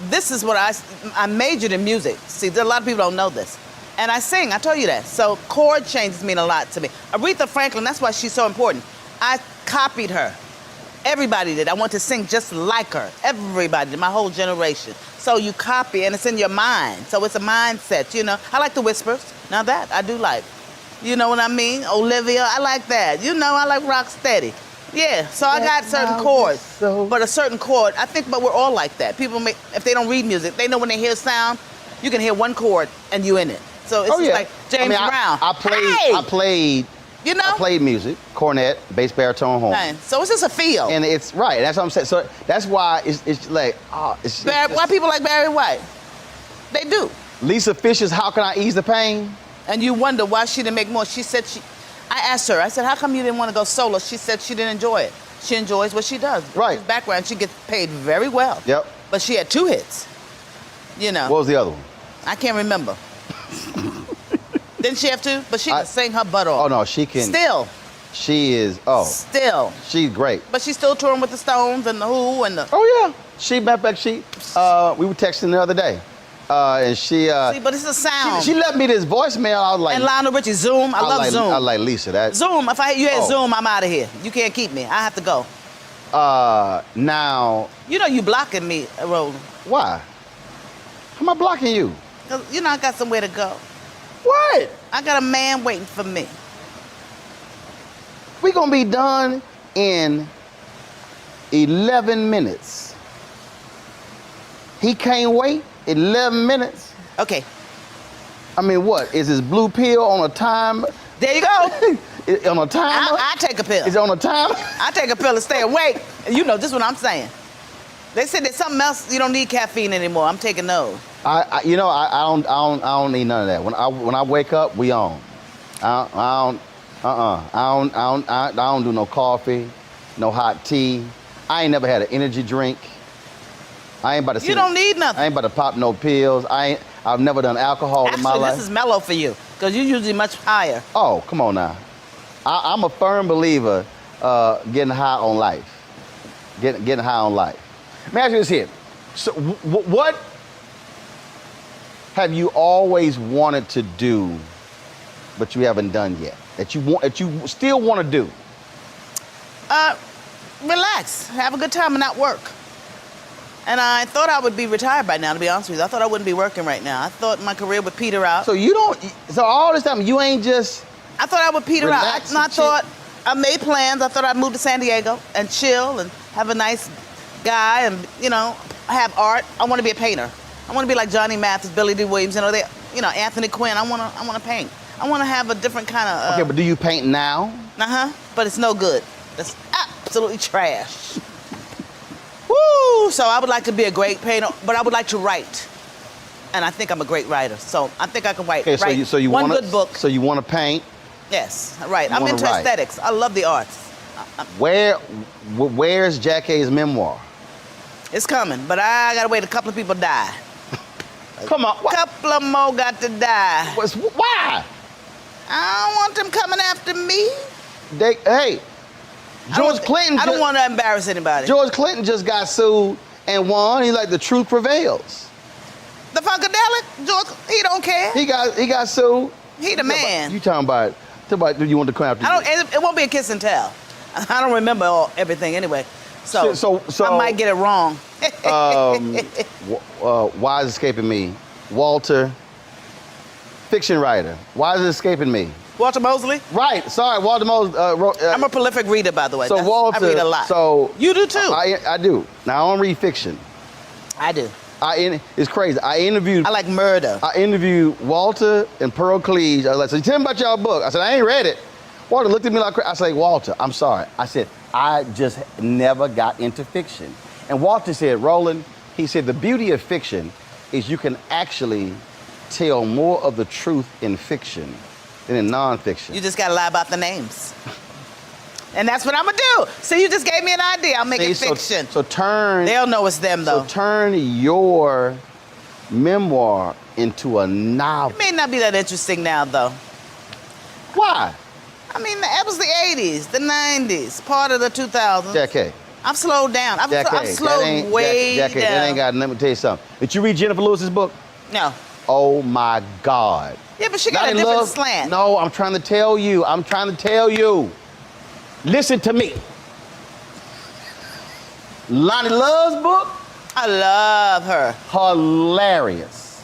This is what I majored in music. See, a lot of people don't know this. And I sing, I told you that. So chord changes mean a lot to me. Aretha Franklin, that's why she's so important. I copied her. Everybody did. I want to sing just like her. Everybody did, my whole generation. So you copy and it's in your mind. So it's a mindset, I like the Whispers. Now that I do like. You know what I mean? Olivia, I like that. I like Rocksteady. Yeah, so I got certain chords. But a certain chord, but we're all like that. People if they don't read music, they know when they hear sound, you can hear one chord and you in it. So it's just like James Brown.
I played music, cornet, bass, baritone, horn.
Hey, so it's just a feel.
And it's right. That's what I'm saying. So that's why it's like,
why people like Barry White? They do.
Lisa Fisher's "How Can I Ease the Pain?"
And you wonder why she didn't make more. She said I asked her. I said, how come you didn't want to go solo? She said she didn't enjoy it. She enjoys what she does.
Right.
Her background, she gets paid very well.
Yep.
But she had 2 hits.
What was the other one?
I can't remember. Didn't she have 2? But she can sing her butt off.
Oh no, she can.
Still.
She is.
Still.
She's great.
But she's still touring with the Stones and the Who and the.
Oh yeah. Matter of fact, we were texting the other day, and she.
See, but it's a sound.
She left me this voicemail. I was like.
And Lionel Richie, Zoom. I love Zoom.
I like Lisa.
Zoom. If you had Zoom, I'm out of here. You can't keep me. I have to go.
Now.
You blocking me, Roland.
Why? How am I blocking you?
Because I got somewhere to go.
What?
I got a man waiting for me.
We're gonna be done in 11 minutes. He can't wait 11 minutes?
Okay.
I mean, what? Is his blue pill on a time?
There you go.
On a timer?
I take a pill.
Is it on a timer?
I take a pill to stay awake. This is what I'm saying. They said there's something else, you don't need caffeine anymore. I'm taking those.
I don't need none of that. When I wake up, we on. I I don't do no coffee, no hot tea. I ain't never had an energy drink. I ain't about to.
You don't need nothing.
I ain't about to pop no pills. I've never done alcohol in my life.
Actually, this is mellow for you because you're usually much higher.
Oh, come on now. I'm a firm believer getting high on life. Getting high on life. Let me ask you this here. So, what have you always wanted to do, but you haven't done yet? That you still want to do?
Relax, have a good time and not work. And I thought I would be retired by now, to be honest with you. I thought I wouldn't be working right now. I thought my career would peter out.
So all this time, you ain't just...
I thought I would peter out. I made plans. I thought I'd move to San Diego and chill and have a nice guy and, have art. I want to be a painter. I want to be like Johnny Mathis, Billy D. Williams, Anthony Quinn. I want to paint. I want to have a different kind of...
Okay, but do you paint now?
But it's no good. That's absolutely trash. Woo! So I would like to be a great painter, but I would like to write. And I think I'm a great writer, so I think I can write.
Okay, so you
one
wanna,
good book.
So you want to paint?
Yes, right. I'm into aesthetics. I love the arts.
Where's Jackée's memoir?
It's coming, but I gotta wait. A couple of people die.
Come on.
A couple of more got to die.
Why?
I don't want them coming after me.
George Clinton.
I don't want to embarrass anybody.
George Clinton just got sued and won. He's like, the truth prevails.
The Funkadelic, George, he don't care.
He got sued.
He the man.
You talking about? Do you want to come after?
It won't be a kiss and tell. I don't remember everything anyway. So I might get it wrong.
Why is it escaping me? Walter, fiction writer. Why is it escaping me?
Walter Mosley?
Right. Sorry, Walter Mosley.
I'm a prolific reader, by the way.
So Walter,
I read a lot.
So
you do too.
I do. Now I don't read fiction.
I do.
It's crazy. I
like murder.
I interviewed Walter and Pearl Cleage. I was like, so tell me about y'all book. I said, I ain't read it. Walter looked at me like crazy. I said, Walter, I'm sorry. I said, I just never got into fiction. And Walter said, Roland, he said, the beauty of fiction is you can actually tell more of the truth in fiction than in nonfiction.
You just gotta lie about the names. And that's what I'm gonna do. So you just gave me an idea. I'll make it fiction.
So turn...
They'll know it's them, though.
So turn your memoir into a novel.
It may not be that interesting now, though.
Why?
I mean, that was the 80s, the 90s, part of the 2000s.
Jackée.
I've slowed down. I've slowed way down.
Jackée, that ain't got... Let me tell you something. Did you read Jennifer Lewis's book?
No.
Oh, my God.
Yeah, but she got a different slant.
No, I'm trying to tell you. Listen to me. Lonnie Love's book?
I love her.
Hilarious.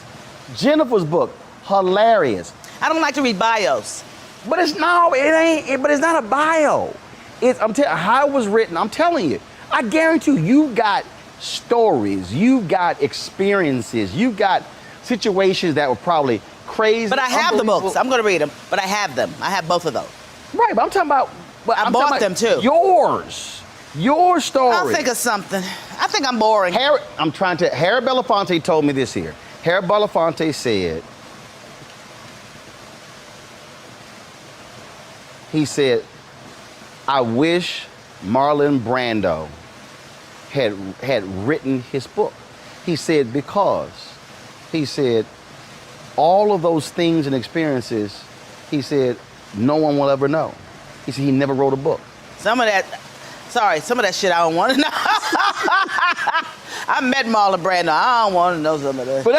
Jennifer's book? Hilarious.
I don't like to read bios.
But it's not a bio. How it was written, I'm telling you. I guarantee you got stories, you got experiences, you got situations that were probably crazy.
But I have the books. I'm going to read them, but I have them. I have both of those.
Right, but I'm talking about...
I bought them too.
Your story.
I'll think of something. I think I'm boring.
Harry Belafonte told me this here. Harry Belafonte said, I wish Marlon Brando had written his book. He said, because, all of those things and experiences, he said, no one will ever know. He said he never wrote a book.
Some of that shit I don't want to know. I met Marlon Brando. I don't want to know some of that.
But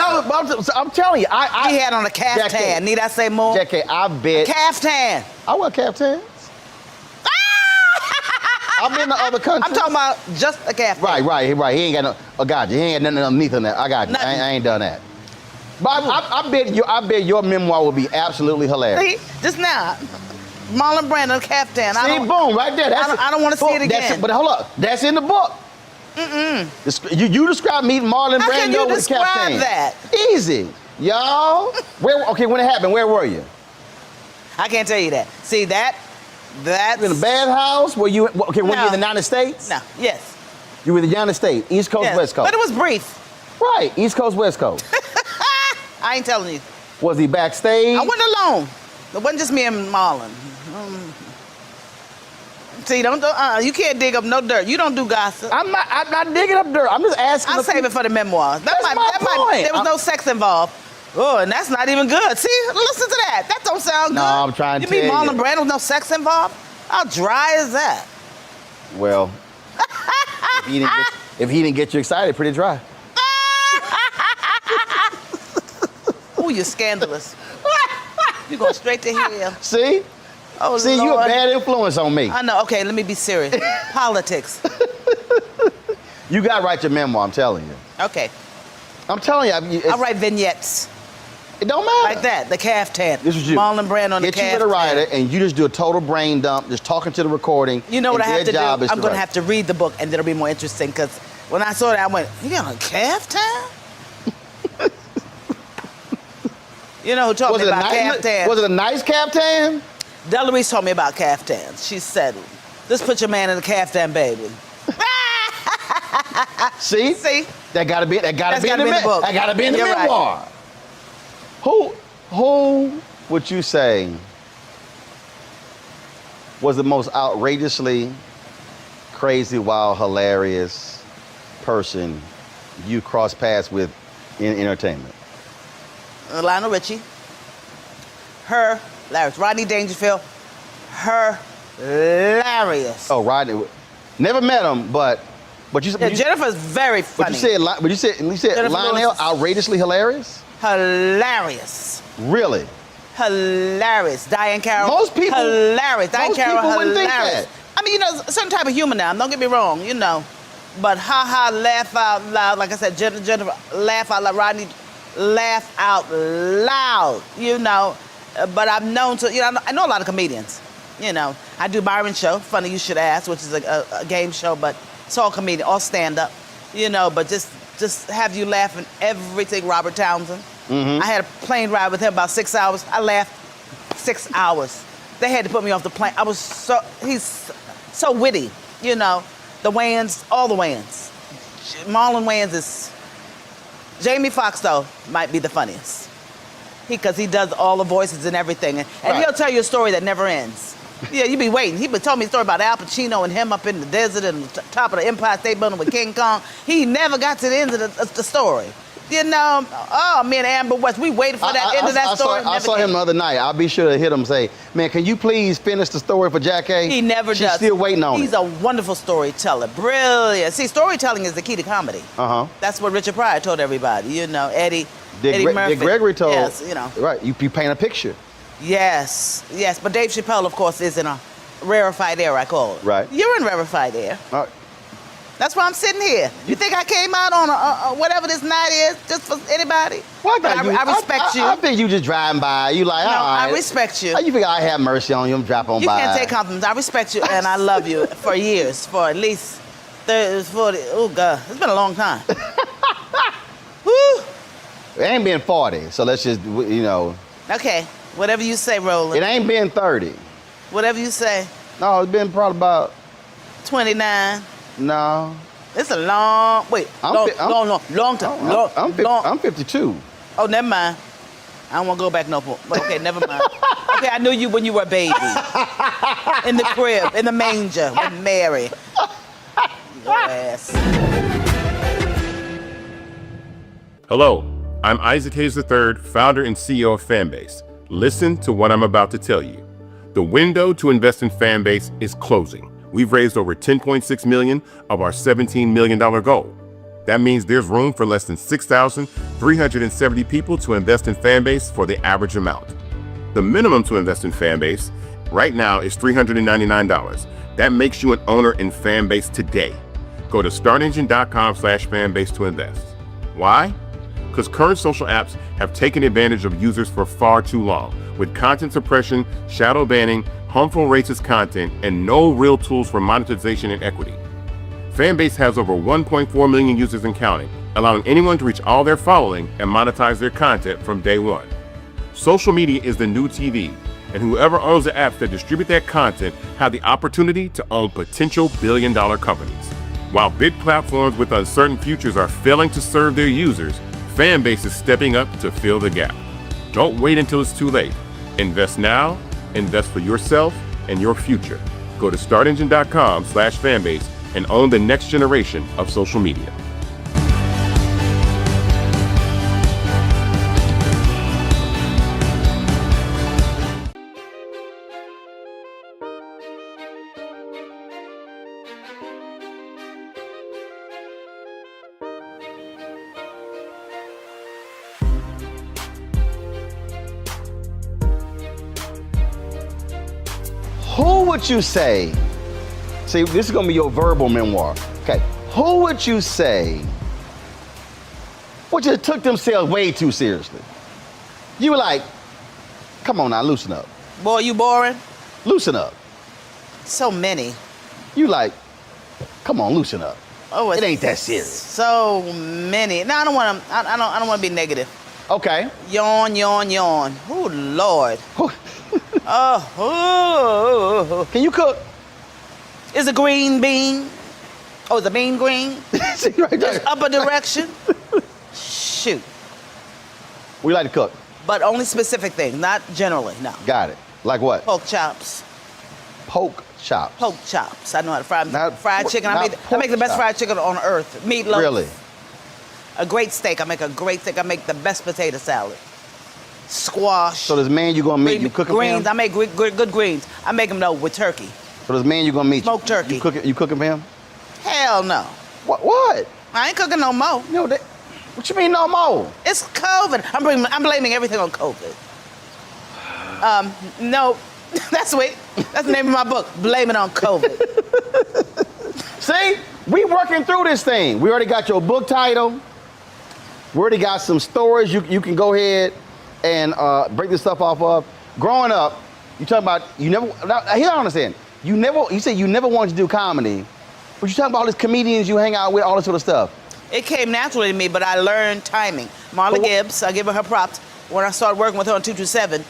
I'm telling you,
he had on a caftan.
Jackée,
Need I say more?
Jackée, I bet.
A caftan.
I wear caftans. I've been to other countries.
I'm talking about just a caftan.
Right. He ain't got no. I got you. He ain't got nothing underneath on that. I got you. I ain't done that. But I bet your memoir will be absolutely hilarious.
See, just now. Marlon Brando, caftan.
See, boom, right there.
I don't want to see it again.
But hold up, that's in the book. You describe meeting Marlon Brando with a caftan.
How can you describe that?
Easy, y'all. When it happened, where were you?
I can't tell you that. See, that's...
In a bad house? Were you in the United States?
No, yes.
You were in the United States, East Coast,
yes.
West Coast.
But it was brief.
Right, East Coast, West Coast.
I ain't telling you.
Was he backstage?
I wasn't alone. It wasn't just me and Marlon. See, don't do. You can't dig up no dirt. You don't do gossip.
I'm not digging up dirt. I'm just asking.
I'll save it for the memoirs.
That's my point.
There was no sex involved. Oh, and that's not even good. See, listen to that. That don't sound good.
No, I'm trying to tell you.
You mean Marlon Brando with no sex involved? How dry is that?
Well, if he didn't get you excited, pretty dry.
Ooh, you're scandalous. You're going straight to hell.
See?
Oh,
See,
Lord.
you a bad influence on me.
I know. Okay, let me be serious. Politics.
You got to write your memoir, I'm telling you.
Okay.
I'm telling you.
I'll write vignettes.
It don't matter.
Like that, the caftan.
This is you.
Marlon Brando on the
Get
caftan.
you with a writer, and you just do a total brain dump, just talking to the recording.
You know what I have to do? I'm
going
to have to read the book, and it'll be more interesting, because when I saw that, I went, you got a caftan? You know who told me about caftans?
Was it a nice caftan?
Delarese told me about caftans. She said, just put your man in a caftan, baby.
See? That gotta be in the book. That gotta be in the memoir.
Right.
Who would you say was the most outrageously crazy, wild, hilarious person you crossed paths with in entertainment?
Lionel Richie. Hilarious. Rodney Dangerfield. Hilarious.
Oh, Rodney. Never met him, but you said
Jennifer's very funny.
But you said Lionel outrageously hilarious?
Hilarious.
Really?
Hilarious. Diane Carroll.
Most people.
Hilarious. Diane Carroll.
Wouldn't
Hilarious.
think that.
I mean, a certain type of humor now. Don't get me wrong, But laugh out loud. Like I said, Jennifer, laugh out loud. Rodney, laugh out loud. But I've known to. I know a lot of comedians. I do Byron's show, Funny You Should Ask, which is a game show, but it's all comedian, all stand up. But just have you laughing everything. Robert Townsend. I had a plane ride with him about 6 hours. I laughed 6 hours. They had to put me off the plane. He's so witty, The Wayans, all the Wayans. Marlon Wayans is, Jamie Foxx though, might be the funniest. Because he does all the voices and everything. And he'll tell you a story that never ends. Yeah, you be waiting. He told me a story about Al Pacino and him up in the desert and the top of the Empire State Building with King Kong. He never got to the end of the story. Me and Amber West, we waited for that end of that story.
I saw him the other night. I'll be sure to hit him and say, man, can you please finish the story for Jackée?
He never does.
She's still waiting on it.
He's a wonderful storyteller. Brilliant. See, storytelling is the key to comedy. That's what Richard Pryor told everybody. Eddie Murphy.
Dick Gregory told.
Yes,
Right, you paint a picture.
Yes. But Dave Chappelle, of course, is in a rarefied air, I call it.
Right.
You're in rarefied air. That's why I'm sitting here. You think I came out on a whatever this night is, just for anybody?
Well,
I respect you.
I think you just driving by. You like, all right.
I respect you.
You think I have mercy on you? I'm dropping on by.
You can't take compliments. I respect you, and I love you for years, for at least 30, 40. Oh, God. It's been a long time. Woo!
It ain't been 40, so let's just,
Okay. Whatever you say, Roland.
It ain't been 30.
Whatever you say.
No, it's been probably about
29.
No.
It's a long, long time.
I'm 52.
Oh, never mind. I don't want to go back no more. But okay, never mind. Okay, I knew you when you were a baby. In the crib, in the manger with Mary. Your ass.
Hello, I'm Isaac Hayes III, founder and CEO of Fanbase. Listen to what I'm about to tell you. The window to invest in Fanbase is closing. We've raised over $10.6 million of our $17 million goal. That means there's room for less than 6,370 people to invest in Fanbase for the average amount. The minimum to invest in Fanbase right now is $399. That makes you an owner in Fanbase today. Go to startengine.com/fanbase to invest. Why? Because current social apps have taken advantage of users for far too long, with content suppression, shadow banning, harmful racist content, and no real tools for monetization and equity. Fanbase has over 1.4 million users and counting, allowing anyone to reach all their following and monetize their content from day one. Social media is the new TV, and whoever owns the apps that distribute that content have the opportunity to own potential billion-dollar companies. While big platforms with uncertain futures are failing to serve their users, Fanbase is stepping up to fill the gap. Don't wait until it's too late. Invest now, invest for yourself, and your future. Go to startengine.com/fanbase and own the next generation of social media.
Who would you say, see, this is gonna be your verbal memoir. Okay, who would you say, just took themselves way too seriously? You were like, come on now, loosen up.
Boy, you boring?
Loosen up.
So many.
You like, come on, loosen up.
Oh,
it ain't that serious.
So many. No, I don't want to. I don't want to be negative.
Okay.
Yawn, yawn, yawn. Oh Lord. Oh.
Can you cook?
Is a green bean? Oh, is a bean green?
See right there.
It's upper direction. Shoot.
We like to cook.
But only specific things, not generally. No.
Got it. Like what?
Pork chops.
Pork chops.
Pork chops. I know how to fry fried chicken.
not
I make the best
pork
fried chicken on earth. Meatloaf.
Really?
A great steak. I make a great steak. I make the best potato salad. Squash.
So this man you gonna meet, you cooking
greens.
for him?
I make good greens. I make them though with turkey.
So this man you gonna meet,
smoked turkey.
You cooking for him?
Hell no.
What?
I ain't cooking no more.
No, what you mean no more?
It's COVID. I'm blaming everything on COVID. No, that's sweet. That's the name of my book. Blame it on COVID.
See, we working through this thing. We already got your book title. We already got some stories you can go ahead and break this stuff off of. Growing up, you talking about you never. Now, here I understand. You said you never wanted to do comedy, but you talking about all these comedians you hang out with, all this sort of stuff.
It came naturally to me, but I learned timing. Marla Gibbs, I give her props. When I started working with her on 227,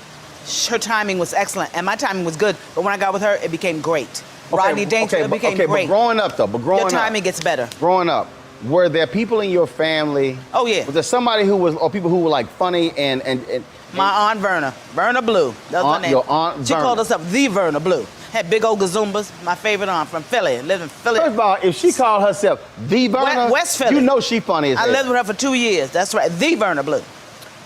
her timing was excellent, and my timing was good. But when I got with her, it became great. Rodney Dangerfield, it became great.
But growing up, though,
your timing gets better.
Growing up, were there people in your family?
Oh yeah.
Was there somebody or people who were like funny and
my Aunt Verna Blue. That was her name.
Your Aunt Verna.
She called herself the Verna Blue. Had big old gazumbas. My favorite aunt from Philly. Lived in Philly.
First of all, if she called herself the Verna,
West Philly.
You know she funny as hell.
I lived with her for 2 years. That's right. The Verna Blue.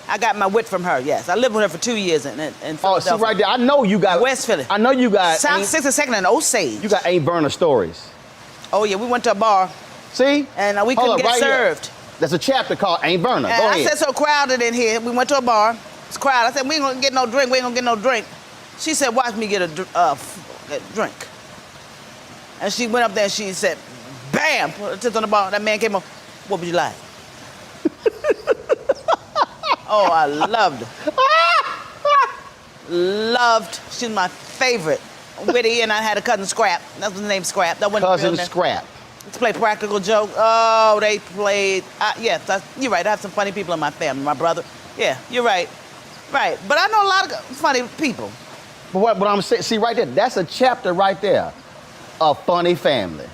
I got my wit from her, yes. I lived with her for 2 years in Philadelphia.
Oh, see right there. I know you got...
West Philly.
I know you got...
South 62nd and Osage.
You got Aunt Verna stories.
Oh, yeah. We went to a bar.
See?
And we couldn't get served.
Here. There's a chapter called Aunt Verna. Go ahead.
I said, so crowded in here. We went to a bar. It's crowded. I said, we ain't gonna get no drink. We ain't gonna get no drink. She said, watch me get a drink. And she went up there and she said, bam, put her tits on the bar. That man came up, what would you like? Oh, I loved her. Loved. She's my favorite. Witty, and I had a cousin Scrap. That was the name Scrap. That wasn't
Cousin Scrap.
To play practical joke. Oh, they played. Yes, you're right. I have some funny people in my family. My brother. Yeah, you're right. Right. But I know a lot of funny people.
But what I'm saying, see right there, that's a chapter right there. A funny family.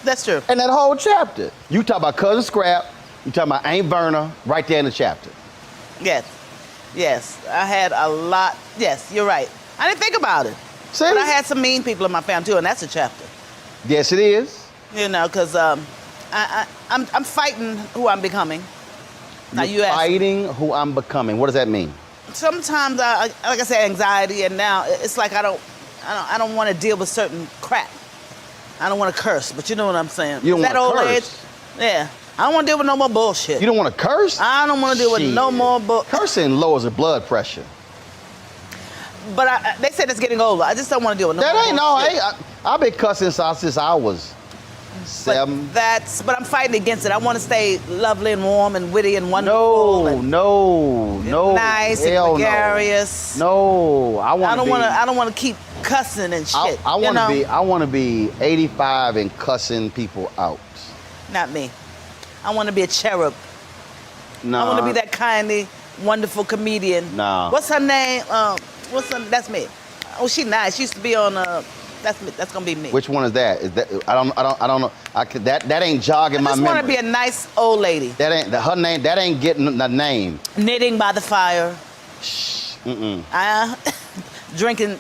That's true.
And that whole chapter. You talk about Cousin Scrap, you talk about Aunt Verna, right there in the chapter.
Yes. Yes. I had a lot. Yes, you're right. I didn't think about it.
See?
But I had some mean people in my family too, and that's a chapter.
Yes, it is.
You know, because I'm fighting who I'm becoming. Now you ask.
Fighting who I'm becoming. What does that mean?
Sometimes, like I said, anxiety, and now it's like I don't want to deal with certain crap. I don't want to curse, but you know what I'm saying.
You don't want to curse?
Age, yeah. I don't want to deal with no more bullshit.
You don't want to curse?
I don't want to deal with no more bullshit.
Cursing lowers the blood pressure.
But they said it's getting older. I just don't want to deal with no more bullshit.
I've been cussing since I was 7.
But I'm fighting against it. I want to stay lovely and warm and witty and wonderful.
No.
Nice and gregarious.
No, I
don't want to keep cussing and shit.
I want to be 85 and cussing people out.
Not me. I want to be a cherub.
No.
I want to be that kindly, wonderful comedian.
No.
What's her name? That's me. Oh, she nice. She used to be on. That's me. That's gonna be me.
Which one is that? Is that I don't know. That ain't jogging my memory.
I just want to be a nice old lady.
That ain't her name. That ain't getting the name.
Knitting by the fire.
Shh.
drinking,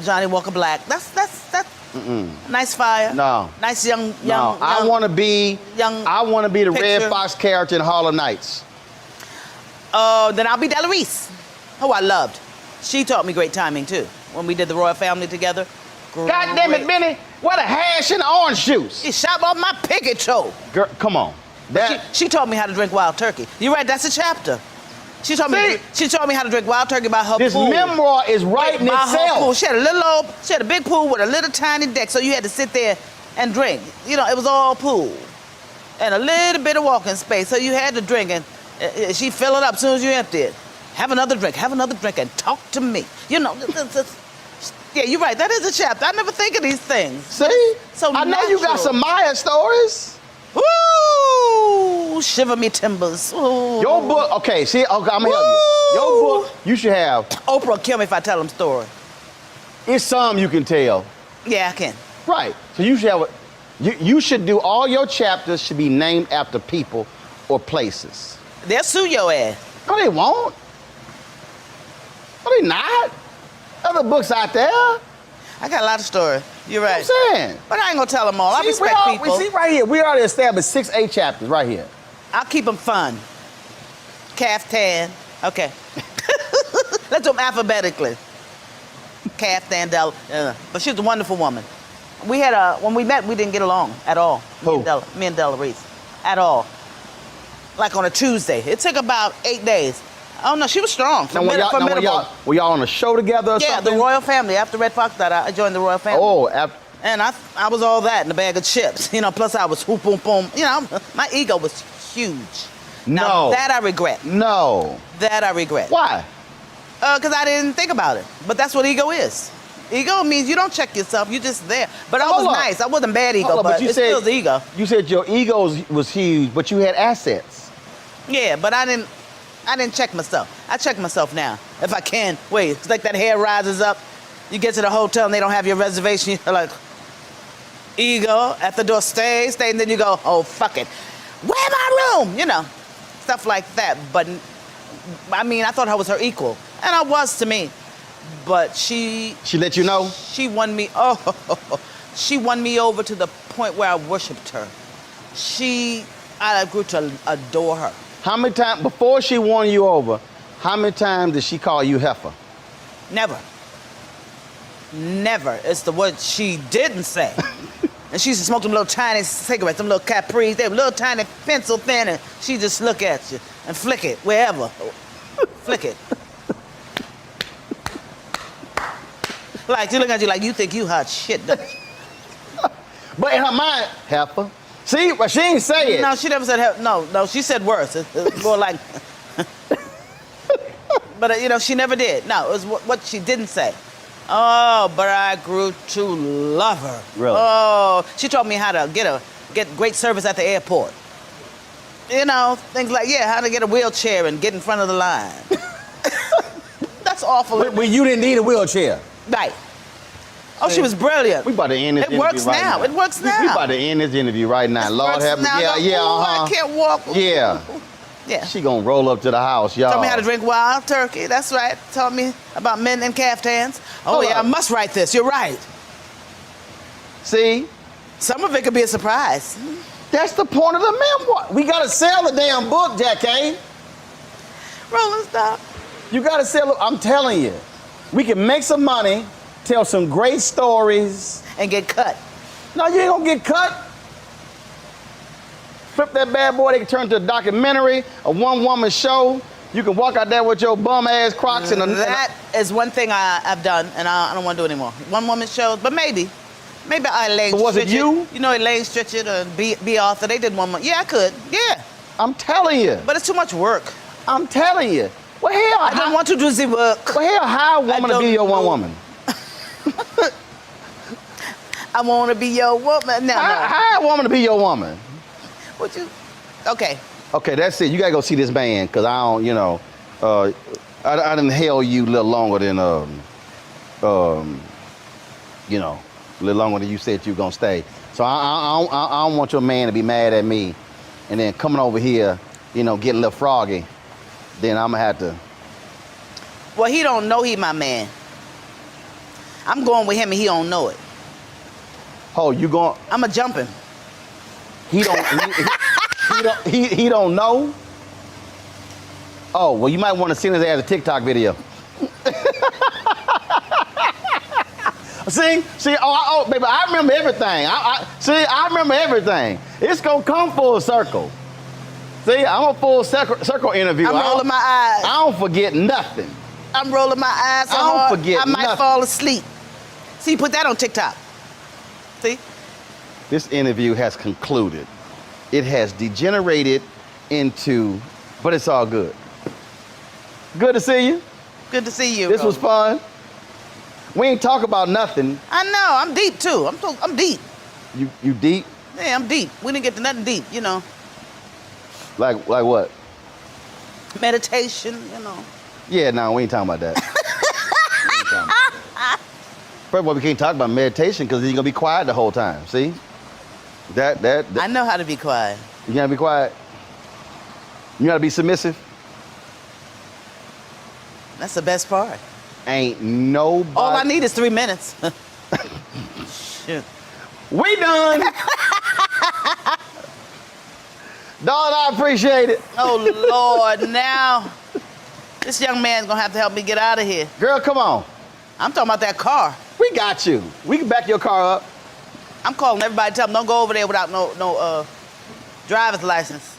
Johnny Walker Black. That's nice fire.
No.
Nice young.
I want to be the
picture.
Red Fox character in Harlem Nights.
Then I'll be Della Reese, who I loved. She taught me great timing too. When we did the Royal Family together.
God damn it, Benny! What a hash and orange juice.
She shot off my picket toe.
Girl, come on.
She taught me how to drink wild turkey. You're right. That's a chapter. She taught me how to drink wild turkey by her
This
pool.
memoir is writing
by
itself.
Her pool. She had a big pool with a little tiny deck, so you had to sit there and drink. It was all pool and a little bit of walking space, so you had to drink, and she fill it up as soon as you empty it. Have another drink, and talk to me. Yeah, you're right. That is a chapter. I never think of these things.
See?
So
I know you got some Maya stories.
Ooh, shiver me timbers. Ooh.
Your book, I'm gonna help you. Your book, you should have.
Oprah will kill me if I tell them story.
It's some you can tell.
Yeah, I can.
Right. So you should have you should do all your chapters should be named after people or places.
They'll sue your ass.
No, they won't. No, they not. Other books out there.
I got a lot of stories. You're right.
You know what I'm saying?
But I ain't gonna tell them all. I respect people.
We see right here. We already established 6 8 chapters right here.
I'll keep them fun. Caftan. Okay. Let's do them alphabetically. Caftan, Della. But she's a wonderful woman. We had when we met, we didn't get along at all.
Who?
Me and Della Reese. At all. Like on a Tuesday. It took about 8 days. Oh no, she was strong.
Were y'all on a show together or something?
Yeah, the Royal Family. After Red Fox died, I joined the Royal Family.
Oh,
and I was all that in a bag of chips. Plus I was whoop, boom, boom. My ego was huge. Now, that I regret.
No.
That I regret.
Why?
Because I didn't think about it. But that's what ego is. Ego means you don't check yourself. You're just there. But I was nice. I wasn't bad ego, but it's still the ego.
You said your ego was huge, but you had assets.
Yeah, but I didn't check myself. I check myself now, if I can. Wait, it's like that hair rises up. You get to the hotel and they don't have your reservation. You're like, ego, at the door, stay, and then you go, oh, fuck it. Where my room? Stuff like that. But, I thought I was her equal. And I was to me. But she
let you know?
She won me, she won me over to the point where I worshiped her. I grew to adore her.
How many times, before she won you over, how many times did she call you heifer?
Never. Never. It's the word she didn't say. And she used to smoke them little tiny cigarettes, them little Capris. They were little tiny pencil thin, and she just look at you and flick it wherever. Flick it. Like, she look at you like you think you hot shit, don't you?
But in her mind, heifer. See, but she ain't say it.
No, she never said heifer. No, she said worse. It's more like... But, she never did. No, it was what she didn't say. Oh, but I grew to love her.
Really?
Oh, she taught me how to get great service at the airport. Things like, how to get a wheelchair and get in front of the line. That's awful.
But you didn't need a wheelchair.
Right. Oh, she was brilliant.
We about to end this interview
right now. It works now.
We about to end this interview right now. Lord have me.
I can't walk.
Yeah.
Yeah.
She gonna roll up to the house, y'all.
Taught me how to drink wild turkey. That's right. Taught me about men in caftans. Oh, I must write this. You're right.
See?
Some of it could be a surprise.
That's the point of the memoir. We gotta sell the damn book, Jackée.
Roland, stop.
You gotta sell it. I'm telling you. We can make some money, tell some great stories.
And get cut.
No, you ain't gonna get cut. Flip that bad boy, they can turn into a documentary, a one-woman show. You can walk out there with your bum-ass Crocs
That is one thing I've done, and I don't want to do anymore. One-woman shows, but maybe Elaine.
But was it you?
You know Elaine Stritchett or B. Arthur, they did one. Yeah, I could. Yeah.
I'm telling you.
But it's too much work.
I'm telling you. Well, hell,
I don't want to do the work.
Well, hell, hire a woman to be your one woman.
I want to be your woman. No.
Hire a woman to be your woman.
Would you? Okay.
Okay, that's it. You gotta go see this band, because I don't, I didn't hail you a little longer than, a little longer than you said you were gonna stay. So I don't want your man to be mad at me, and then coming over here, getting a little froggy. Then I'm gonna have to.
Well, he don't know he my man. I'm going with him and he don't know it.
Oh, you going?
I'ma jump him.
He don't. He don't know. Oh, well, you might want to send his ass a TikTok video. See, baby, I remember everything. I remember everything. It's gonna come full circle. See, I'm a full circle interview.
I'm rolling my eyes.
I don't forget nothing.
I'm rolling my eyes so
I don't
hard,
forget
I might
nothing.
fall asleep. See, put that on TikTok. See?
This interview has concluded. It has degenerated into, but it's all good. Good to see you.
Good to see you.
This was
Roland.
fun. We ain't talk about nothing.
I know. I'm deep too. I'm deep.
You deep?
Yeah, I'm deep. We didn't get to nothing deep, you know.
Like what?
Meditation, you know.
Yeah, no, we ain't talking about that. First of all, we can't talk about meditation because you're gonna be quiet the whole time. See? That
I know how to be quiet.
You gotta be quiet. You gotta be submissive.
That's the best part.
Ain't nobody.
All I need is 3 minutes. Shit.
We done. Dawn, I appreciate it.
Oh Lord, now this young man's gonna have to help me get out of here.
Girl, come on.
I'm talking about that car.
We got you. We can back your car up.
I'm calling everybody, tell them don't go over there without no driver's license.